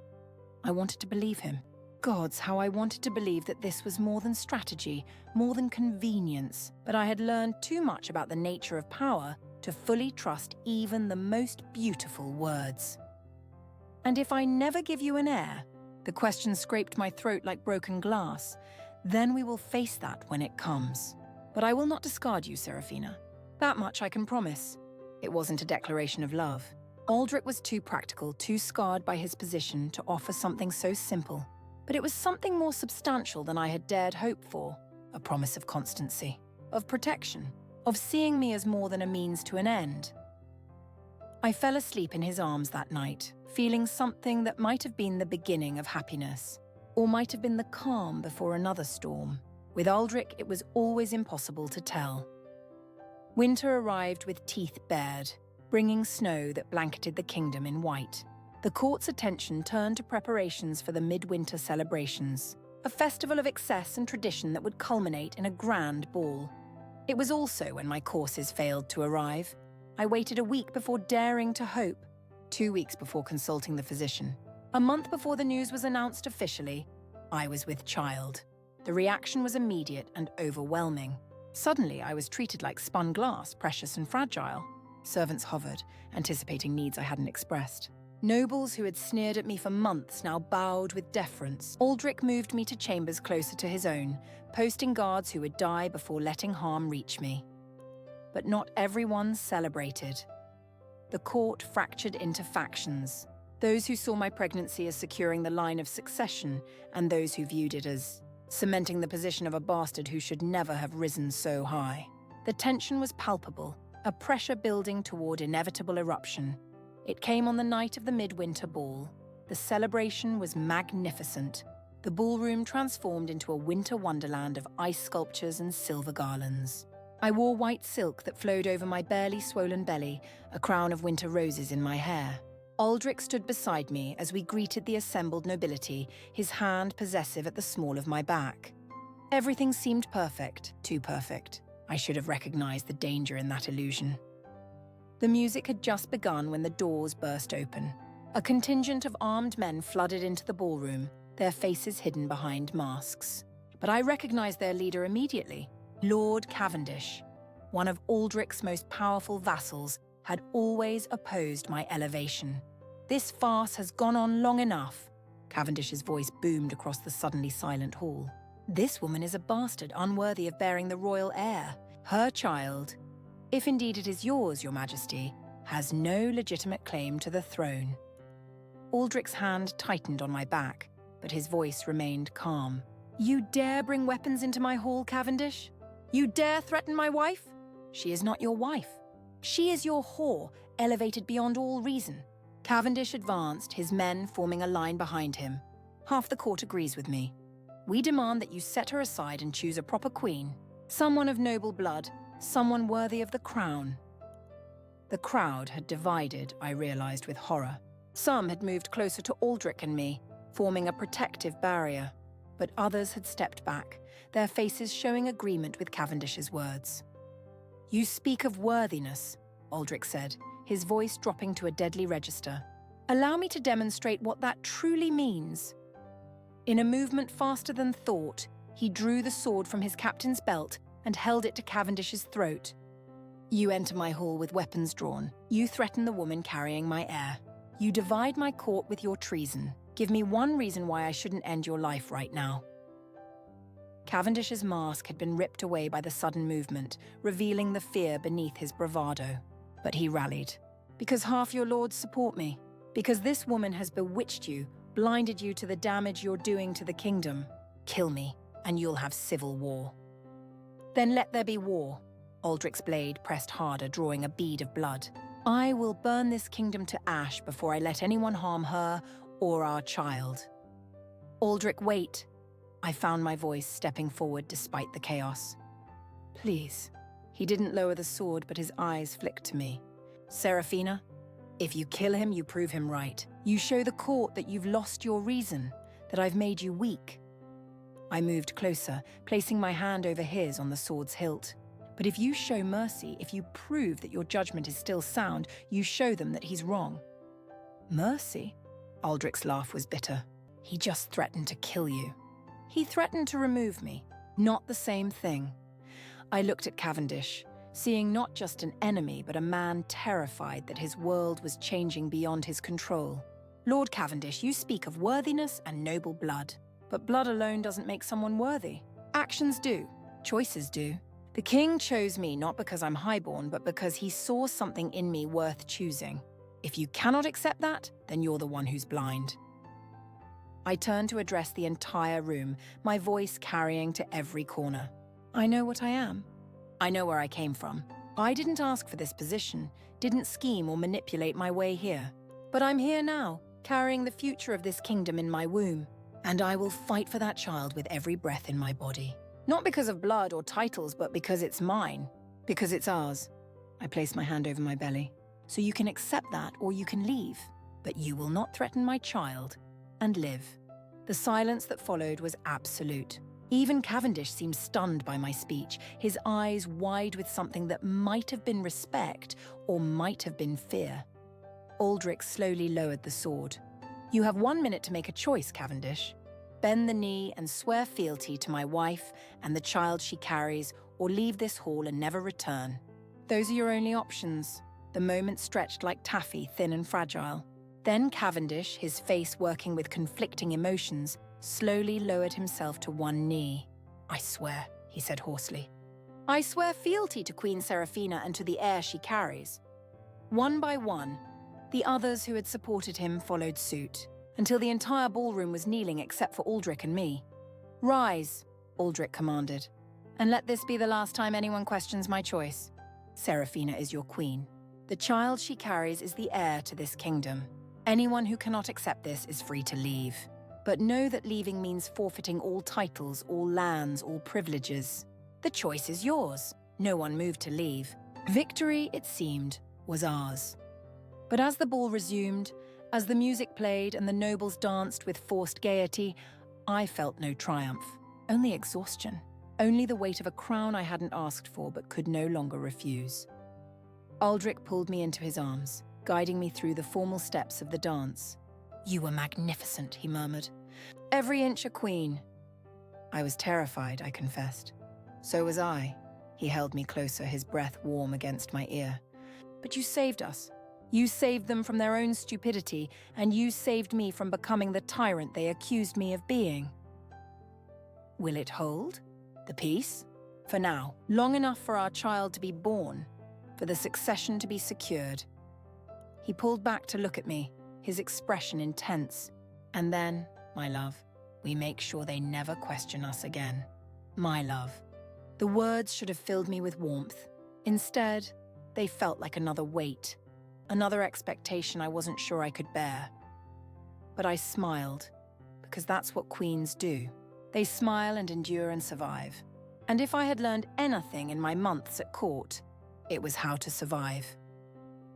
I wanted to believe him. Gods, how I wanted to believe that this was more than strategy, more than convenience. But I had learned too much about the nature of power to fully trust even the most beautiful words. "And if I never give you an heir," the question scraped my throat like broken glass, "then we will face that when it comes. But I will not discard you, Serafina. That much I can promise." It wasn't a declaration of love. Aldrich was too practical, too scarred by his position to offer something so simple. But it was something more substantial than I had dared hope for. A promise of constancy, of protection, of seeing me as more than a means to an end. I fell asleep in his arms that night, feeling something that might have been the beginning of happiness, or might have been the calm before another storm. With Aldrich, it was always impossible to tell. Winter arrived with teeth bared, bringing snow that blanketed the kingdom in white. The court's attention turned to preparations for the midwinter celebrations, a festival of excess and tradition that would culminate in a grand ball. It was also when my courses failed to arrive. I waited a week before daring to hope, 2 weeks before consulting the physician. A month before the news was announced officially, I was with child. The reaction was immediate and overwhelming. Suddenly, I was treated like spun glass, precious and fragile. Servants hovered, anticipating needs I hadn't expressed. Nobles who had sneered at me for months now bowed with deference. Aldrich moved me to chambers closer to his own, posting guards who would die before letting harm reach me. But not everyone celebrated. The court fractured into factions. Those who saw my pregnancy as securing the line of succession, and those who viewed it as cementing the position of a bastard who should never have risen so high. The tension was palpable, a pressure building toward inevitable eruption. It came on the night of the midwinter ball. The celebration was magnificent. The ballroom transformed into a winter wonderland of ice sculptures and silver garlands. I wore white silk that flowed over my barely swollen belly, a crown of winter roses in my hair. Aldrich stood beside me as we greeted the assembled nobility, his hand possessive at the small of my back. Everything seemed perfect, too perfect. I should have recognized the danger in that illusion. The music had just begun when the doors burst open. A contingent of armed men flooded into the ballroom, their faces hidden behind masks. But I recognized their leader immediately. Lord Cavendish, one of Aldrich's most powerful vassals, had always opposed my elevation. "This farce has gone on long enough," Cavendish's voice boomed across the suddenly silent hall. "This woman is a bastard unworthy of bearing the royal heir. Her child, if indeed it is yours, Your Majesty, has no legitimate claim to the throne." Aldrich's hand tightened on my back, but his voice remained calm. "You dare bring weapons into my hall, Cavendish? You dare threaten my wife? She is not your wife. She is your whore, elevated beyond all reason." Cavendish advanced, his men forming a line behind him. "Half the court agrees with me. We demand that you set her aside and choose a proper queen, someone of noble blood, someone worthy of the crown." The crowd had divided, I realized with horror. Some had moved closer to Aldrich and me, forming a protective barrier, but others had stepped back, their faces showing agreement with Cavendish's words. "You speak of worthiness," Aldrich said, his voice dropping to a deadly register. "Allow me to demonstrate what that truly means." In a movement faster than thought, he drew the sword from his captain's belt and held it to Cavendish's throat. "You enter my hall with weapons drawn. You threaten the woman carrying my heir. You divide my court with your treason. Give me one reason why I shouldn't end your life right now." Cavendish's mask had been ripped away by the sudden movement, revealing the fear beneath his bravado. But he rallied. "Because half your lords support me. Because this woman has bewitched you, blinded you to the damage you're doing to the kingdom. Kill me, and you'll have civil war." "Then let there be war." Aldrich's blade pressed harder, drawing a bead of blood. "I will burn this kingdom to ash before I let anyone harm her or our child." "Aldrich, wait." I found my voice, stepping forward despite the chaos. "Please." He didn't lower the sword, but his eyes flicked to me. "Serafina, if you kill him, you prove him right. You show the court that you've lost your reason, that I've made you weak." I moved closer, placing my hand over his on the sword's hilt. "But if you show mercy, if you prove that your judgment is still sound, you show them that he's wrong." "Mercy?" Aldrich's laugh was bitter. "He just threatened to kill you." "He threatened to remove me. Not the same thing." I looked at Cavendish, seeing not just an enemy, but a man terrified that his world was changing beyond his control. "Lord Cavendish, you speak of worthiness and noble blood. But blood alone doesn't make someone worthy. Actions do. Choices do. The king chose me not because I'm highborn, but because he saw something in me worth choosing. If you cannot accept that, then you're the one who's blind." I turned to address the entire room, my voice carrying to every corner. "I know what I am. I know where I came from. I didn't ask for this position, didn't scheme or manipulate my way here. But I'm here now, carrying the future of this kingdom in my womb. And I will fight for that child with every breath in my body. Not because of blood or titles, but because it's mine. Because it's ours. I place my hand over my belly. So you can accept that or you can leave. But you will not threaten my child and live. The silence that followed was absolute. Even Cavendish seemed stunned by my speech, his eyes wide with something that might have been respect or might have been fear. Aldrich slowly lowered the sword. You have 1 minute to make a choice, Cavendish. Bend the knee and swear fealty to my wife and the child she carries, or leave this hall and never return. Those are your only options. The moment stretched like taffy, thin and fragile. Then Cavendish, his face working with conflicting emotions, slowly lowered himself to one knee. I swear, he said hoarsely. I swear fealty to Queen Seraphina and to the heir she carries. One by one, the others who had supported him followed suit, until the entire ballroom was kneeling except for Aldrich and me. Rise, Aldrich commanded, and let this be the last time anyone questions my choice. Seraphina is your queen. The child she carries is the heir to this kingdom. Anyone who cannot accept this is free to leave. But know that leaving means forfeiting all titles, all lands, all privileges. The choice is yours. No one moved to leave. Victory, it seemed, was ours. But as the ball resumed, as the music played and the nobles danced with forced gaiety, I felt no triumph, only exhaustion, only the weight of a crown I hadn't asked for but could no longer refuse. Aldrich pulled me into his arms, guiding me through the formal steps of the dance. You were magnificent, he murmured. Every inch a queen. I was terrified, I confessed. So was I. He held me closer, his breath warm against my ear. But you saved us. You saved them from their own stupidity, and you saved me from becoming the tyrant they accused me of being. Will it hold? The peace? For now, long enough for our child to be born, for the succession to be secured. He pulled back to look at me, his expression intense. And then, my love, we make sure they never question us again. My love. The words should have filled me with warmth. Instead, they felt like another weight, another expectation I wasn't sure I could bear. But I smiled, because that's what queens do. They smile and endure and survive. And if I had learned anything in my months at court, it was how to survive.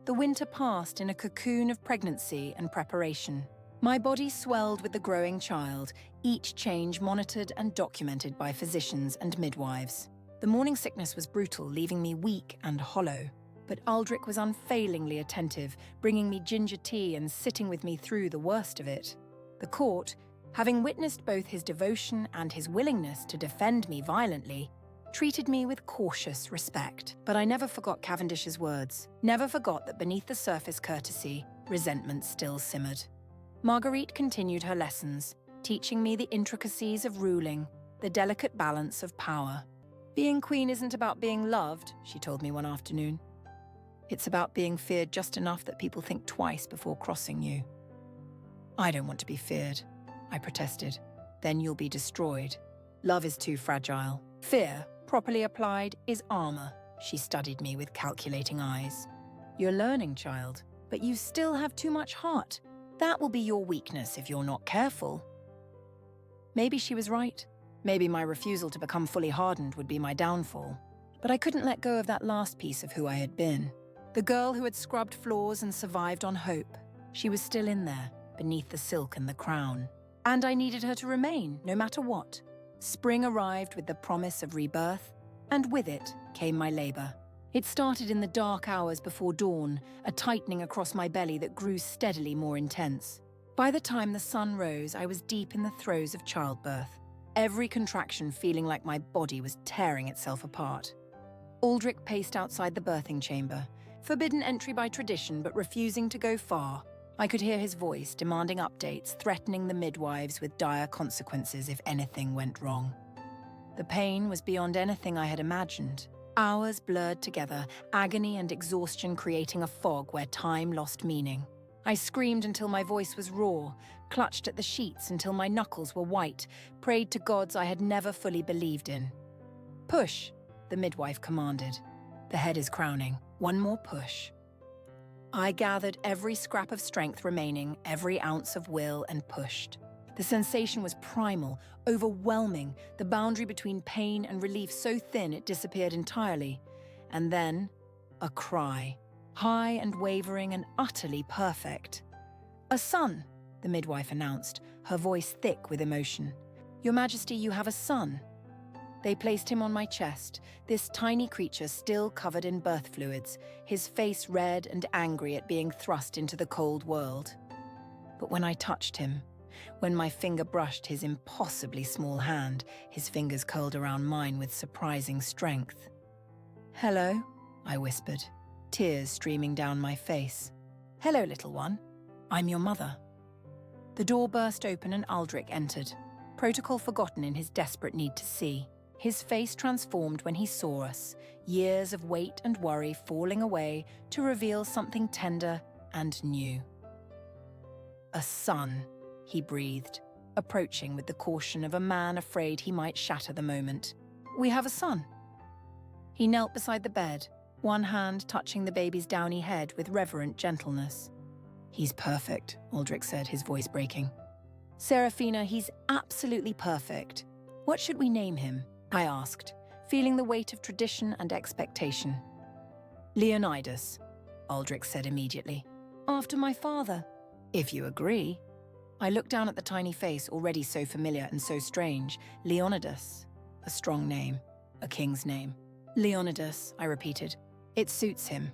The winter passed in a cocoon of pregnancy and preparation. My body swelled with the growing child, each change monitored and documented by physicians and midwives. The morning sickness was brutal, leaving me weak and hollow. But Aldrich was unfailingly attentive, bringing me ginger tea and sitting with me through the worst of it. The court, having witnessed both his devotion and his willingness to defend me violently, treated me with cautious respect. But I never forgot Cavendish's words, never forgot that beneath the surface courtesy, resentment still simmered. Marguerite continued her lessons, teaching me the intricacies of ruling, the delicate balance of power. Being queen isn't about being loved, she told me one afternoon. It's about being feared just enough that people think twice before crossing you. I don't want to be feared, I protested. Then you'll be destroyed. Love is too fragile. Fear, properly applied, is armor. She studied me with calculating eyes. You're learning, child, but you still have too much heart. That will be your weakness if you're not careful. Maybe she was right. Maybe my refusal to become fully hardened would be my downfall. But I couldn't let go of that last piece of who I had been. The girl who had scrubbed floors and survived on hope. She was still in there, beneath the silk and the crown. And I needed her to remain, no matter what. Spring arrived with the promise of rebirth, and with it came my labor. It started in the dark hours before dawn, a tightening across my belly that grew steadily more intense. By the time the sun rose, I was deep in the throes of childbirth, every contraction feeling like my body was tearing itself apart. Aldrich paced outside the birthing chamber, forbidden entry by tradition but refusing to go far. I could hear his voice demanding updates, threatening the midwives with dire consequences if anything went wrong. The pain was beyond anything I had imagined. Hours blurred together, agony and exhaustion creating a fog where time lost meaning. I screamed until my voice was raw, clutched at the sheets until my knuckles were white, prayed to gods I had never fully believed in. Push, the midwife commanded. The head is crowning. One more push. I gathered every scrap of strength remaining, every ounce of will, and pushed. The sensation was primal, overwhelming, the boundary between pain and relief so thin it disappeared entirely. And then, a cry, high and wavering and utterly perfect. "A son," the midwife announced, her voice thick with emotion. "Your Majesty, you have a son." They placed him on my chest, this tiny creature still covered in birth fluids, his face red and angry at being thrust into the cold world. But when I touched him, when my finger brushed his impossibly small hand, his fingers curled around mine with surprising strength. "Hello," I whispered, tears streaming down my face. "Hello, little one. I'm your mother." The door burst open and Aldrich entered, protocol forgotten in his desperate need to see. His face transformed when he saw us, years of weight and worry falling away to reveal something tender and new. "A son," he breathed, approaching with the caution of a man afraid he might shatter the moment. "We have a son." He knelt beside the bed, one hand touching the baby's downy head with reverent gentleness. "He's perfect," Aldrich said, his voice breaking. "Serafina, he's absolutely perfect. What should we name him?" I asked, feeling the weight of tradition and expectation. "Leonidas," Aldrich said immediately. "After my father." "If you agree." I looked down at the tiny face, already so familiar and so strange. Leonidas. A strong name. A king's name. "Leonidas," I repeated. "It suits him."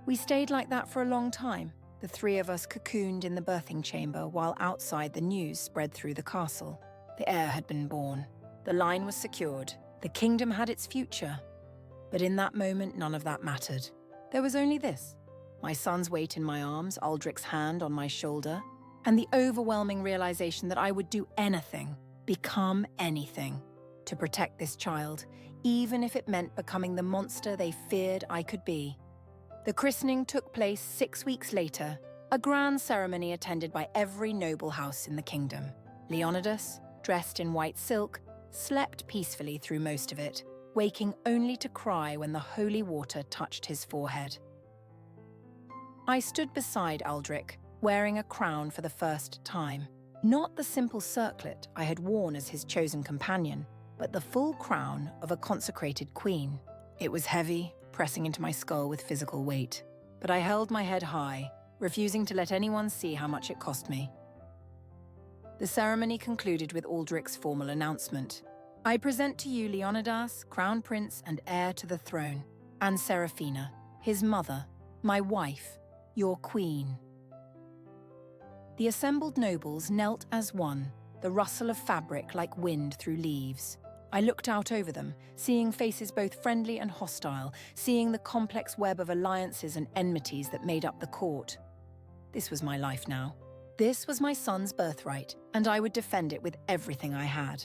We stayed like that for a long time, the three of us cocooned in the birthing chamber while outside the news spread through the castle. The heir had been born. The line was secured. The kingdom had its future. But in that moment, none of that mattered. There was only this: my son's weight in my arms, Aldrich's hand on my shoulder, and the overwhelming realization that I would do anything, become anything, to protect this child, even if it meant becoming the monster they feared I could be. The christening took place 6 weeks later, a grand ceremony attended by every noble house in the kingdom. Leonidas, dressed in white silk, slept peacefully through most of it, waking only to cry when the holy water touched his forehead. I stood beside Aldrich, wearing a crown for the first time. Not the simple circlet I had worn as his chosen companion, but the full crown of a consecrated queen. It was heavy, pressing into my skull with physical weight, but I held my head high, refusing to let anyone see how much it cost me. The ceremony concluded with Aldrich's formal announcement. "I present to you Leonidas, Crown Prince and heir to the throne, and Serafina, his mother, my wife, your queen." The assembled nobles knelt as one, the rustle of fabric like wind through leaves. I looked out over them, seeing faces both friendly and hostile, seeing the complex web of alliances and enmities that made up the court. This was my life now. This was my son's birthright, and I would defend it with everything I had.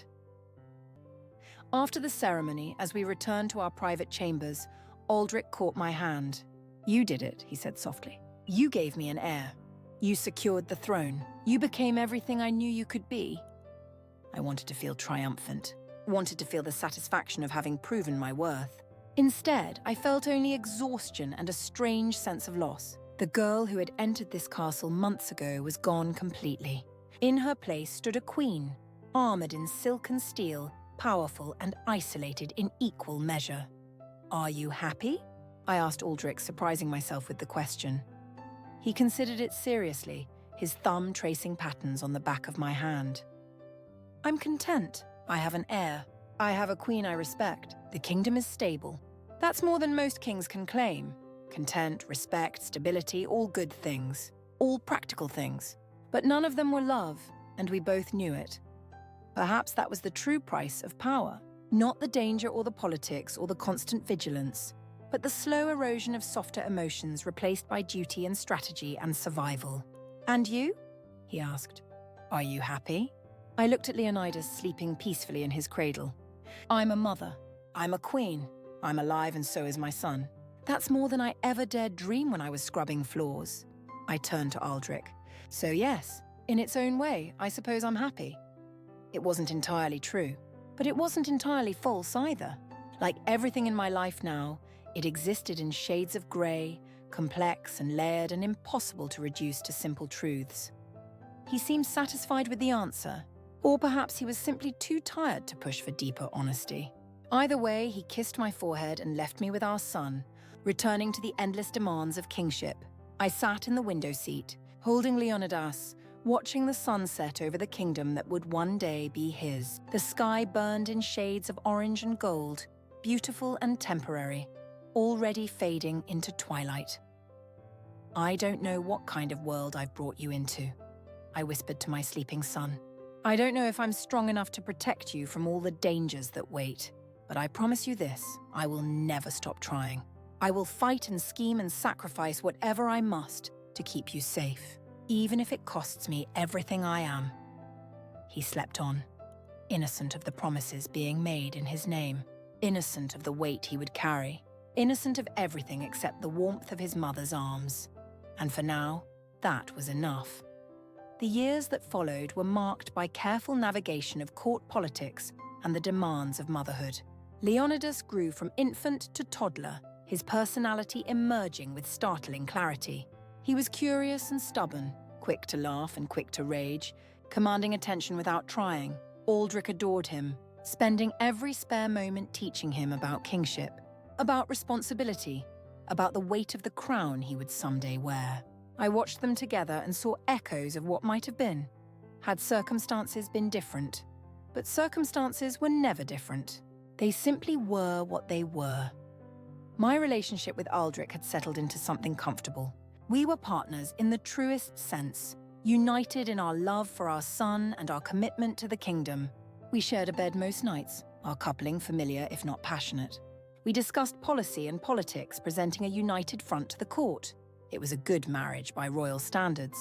After the ceremony, as we returned to our private chambers, Aldrich caught my hand. "You did it," he said softly. "You gave me an heir. You secured the throne. You became everything I knew you could be." I wanted to feel triumphant, wanted to feel the satisfaction of having proven my worth. Instead, I felt only exhaustion and a strange sense of loss. The girl who had entered this castle months ago was gone completely. In her place stood a queen, armored in silk and steel, powerful and isolated in equal measure. "Are you happy?" I asked Aldrich, surprising myself with the question. He considered it seriously, his thumb tracing patterns on the back of my hand. "I'm content. I have an heir. I have a queen I respect. The kingdom is stable. That's more than most kings can claim. Content, respect, stability, all good things. All practical things. But none of them were love, and we both knew it. Perhaps that was the true price of power. Not the danger or the politics or the constant vigilance, but the slow erosion of softer emotions replaced by duty and strategy and survival. "And you?" he asked. "Are you happy?" I looked at Leonidas sleeping peacefully in his cradle. "I'm a mother. I'm a queen. I'm alive and so is my son. That's more than I ever dared dream when I was scrubbing floors." I turned to Aldrich. "So yes, in its own way, I suppose I'm happy." It wasn't entirely true, but it wasn't entirely false either. Like everything in my life now, it existed in shades of grey, complex and layered and impossible to reduce to simple truths. He seemed satisfied with the answer, or perhaps he was simply too tired to push for deeper honesty. Either way, he kissed my forehead and left me with our son, returning to the endless demands of kingship. I sat in the window seat, holding Leonidas, watching the sunset over the kingdom that would one day be his. The sky burned in shades of orange and gold, beautiful and temporary, already fading into twilight. "I don't know what kind of world I've brought you into," I whispered to my sleeping son. "I don't know if I'm strong enough to protect you from all the dangers that wait, but I promise you this, I will never stop trying. I will fight and scheme and sacrifice whatever I must to keep you safe, even if it costs me everything I am." He slept on, innocent of the promises being made in his name, innocent of the weight he would carry, innocent of everything except the warmth of his mother's arms. And for now, that was enough. The years that followed were marked by careful navigation of court politics and the demands of motherhood. Leonidas grew from infant to toddler, his personality emerging with startling clarity. He was curious and stubborn, quick to laugh and quick to rage, commanding attention without trying. Aldrich adored him, spending every spare moment teaching him about kingship, about responsibility, about the weight of the crown he would someday wear. I watched them together and saw echoes of what might have been, had circumstances been different. But circumstances were never different. They simply were what they were. My relationship with Aldrich had settled into something comfortable. We were partners in the truest sense, united in our love for our son and our commitment to the kingdom. We shared a bed most nights, our coupling familiar if not passionate. We discussed policy and politics, presenting a united front to the court. It was a good marriage by royal standards,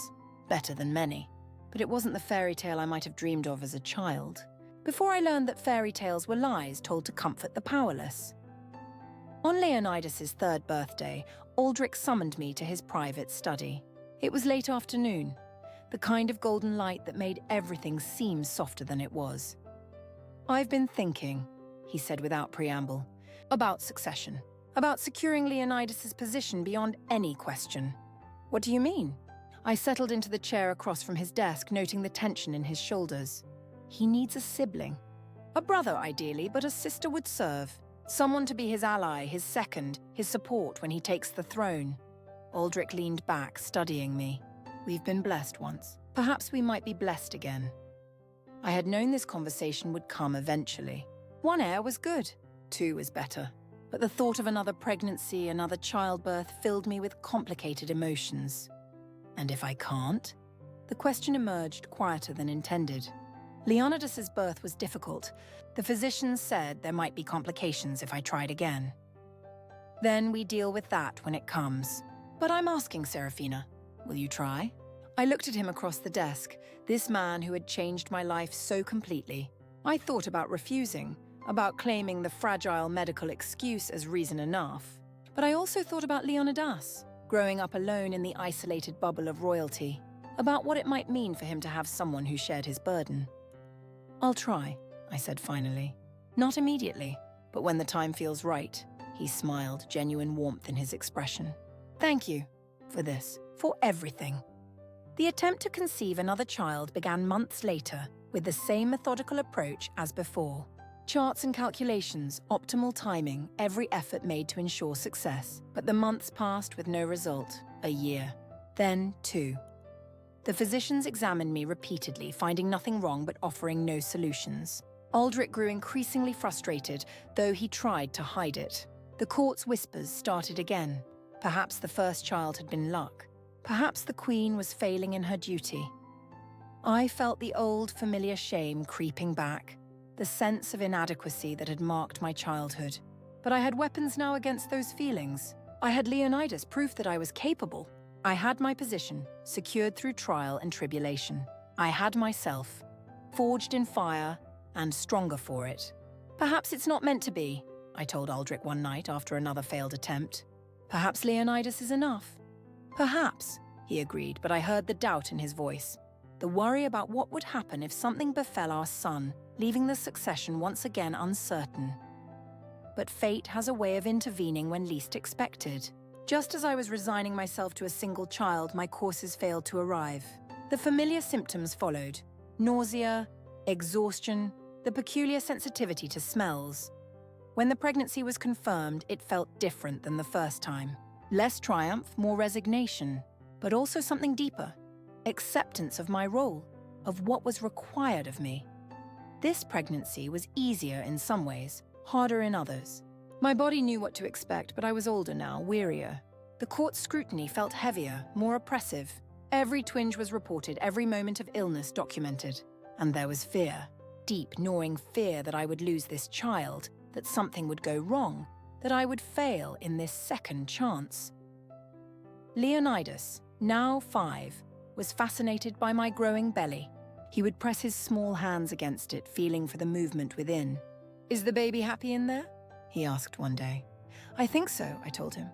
better than many. But it wasn't the fairy tale I might have dreamed of as a child, before I learned that fairy tales were lies told to comfort the powerless. On Leonidas's 3rd birthday, Aldrich summoned me to his private study. It was late afternoon, the kind of golden light that made everything seem softer than it was. "I've been thinking," he said without preamble, "about succession, about securing Leonidas's position beyond any question." "What do you mean?" I settled into the chair across from his desk, noting the tension in his shoulders. "He needs a sibling. A brother, ideally, but a sister would serve. Someone to be his ally, his second, his support when he takes the throne." Aldrich leaned back, studying me. "We've been blessed once. Perhaps we might be blessed again." I had known this conversation would come eventually. 1 heir was good, 2 was better. But the thought of another pregnancy, another childbirth, filled me with complicated emotions. "And if I can't?" The question emerged quieter than intended. Leonidas's birth was difficult. The physicians said there might be complications if I tried again. "Then we deal with that when it comes. But I'm asking, Serafina, will you try?" I looked at him across the desk, this man who had changed my life so completely. I thought about refusing, about claiming the fragile medical excuse as reason enough. But I also thought about Leonidas, growing up alone in the isolated bubble of royalty, about what it might mean for him to have someone who shared his burden. "I'll try," I said finally. "Not immediately, but when the time feels right." He smiled, genuine warmth in his expression. "Thank you for this, for everything." The attempt to conceive another child began months later with the same methodical approach as before. Charts and calculations, optimal timing, every effort made to ensure success. But the months passed with no result. A year. Then 2. The physicians examined me repeatedly, finding nothing wrong but offering no solutions. Aldrich grew increasingly frustrated, though he tried to hide it. The court's whispers started again. Perhaps the first child had been luck. Perhaps the queen was failing in her duty. I felt the old, familiar shame creeping back, the sense of inadequacy that had marked my childhood. But I had weapons now against those feelings. I had Leonidas, proof that I was capable. I had my position, secured through trial and tribulation. I had myself, forged in fire, and stronger for it. "Perhaps it's not meant to be," I told Aldrich one night after another failed attempt. "Perhaps Leonidas is enough." "Perhaps," he agreed, but I heard the doubt in his voice. The worry about what would happen if something befell our son, leaving the succession once again uncertain. but fate has a way of intervening when least expected. Just as I was resigning myself to a single child, my courses failed to arrive. The familiar symptoms followed: nausea, exhaustion, the peculiar sensitivity to smells. When the pregnancy was confirmed, it felt different than the first time. Less triumph, more resignation, but also something deeper: acceptance of my role, of what was required of me. This pregnancy was easier in some ways, harder in others. My body knew what to expect, but I was older now, wearier. The court scrutiny felt heavier, more oppressive. Every twinge was reported, every moment of illness documented. And there was fear, deep, gnawing fear that I would lose this child, that something would go wrong, that I would fail in this second chance. Leonidas, now 5, was fascinated by my growing belly. He would press his small hands against it, feeling for the movement within. "Is the baby happy in there?" he asked one day. "I think so," I told him.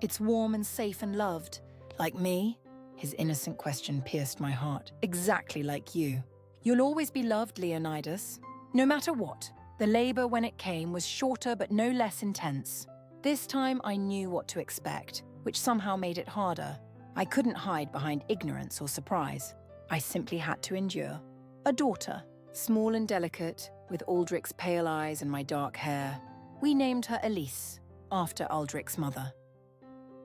"It's warm and safe and loved. Like me?" His innocent question pierced my heart. "Exactly like you. You'll always be loved, Leonidas, no matter what." The labor, when it came, was shorter but no less intense. This time I knew what to expect, which somehow made it harder. I couldn't hide behind ignorance or surprise. I simply had to endure. A daughter, small and delicate, with Aldrich's pale eyes and my dark hair. We named her Elise, after Aldrich's mother.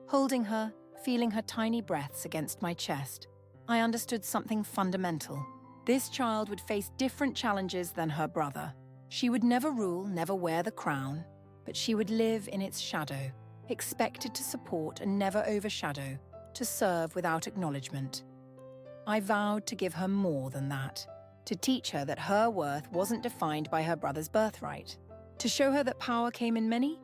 Holding her, feeling her tiny breaths against my chest, I understood something fundamental. This child would face different challenges than her brother. She would never rule, never wear the crown, but she would live in its shadow, expected to support and never overshadow, to serve without acknowledgement. I vowed to give her more than that, to teach her that her worth wasn't defined by her brother's birthright, to show her that power came in many,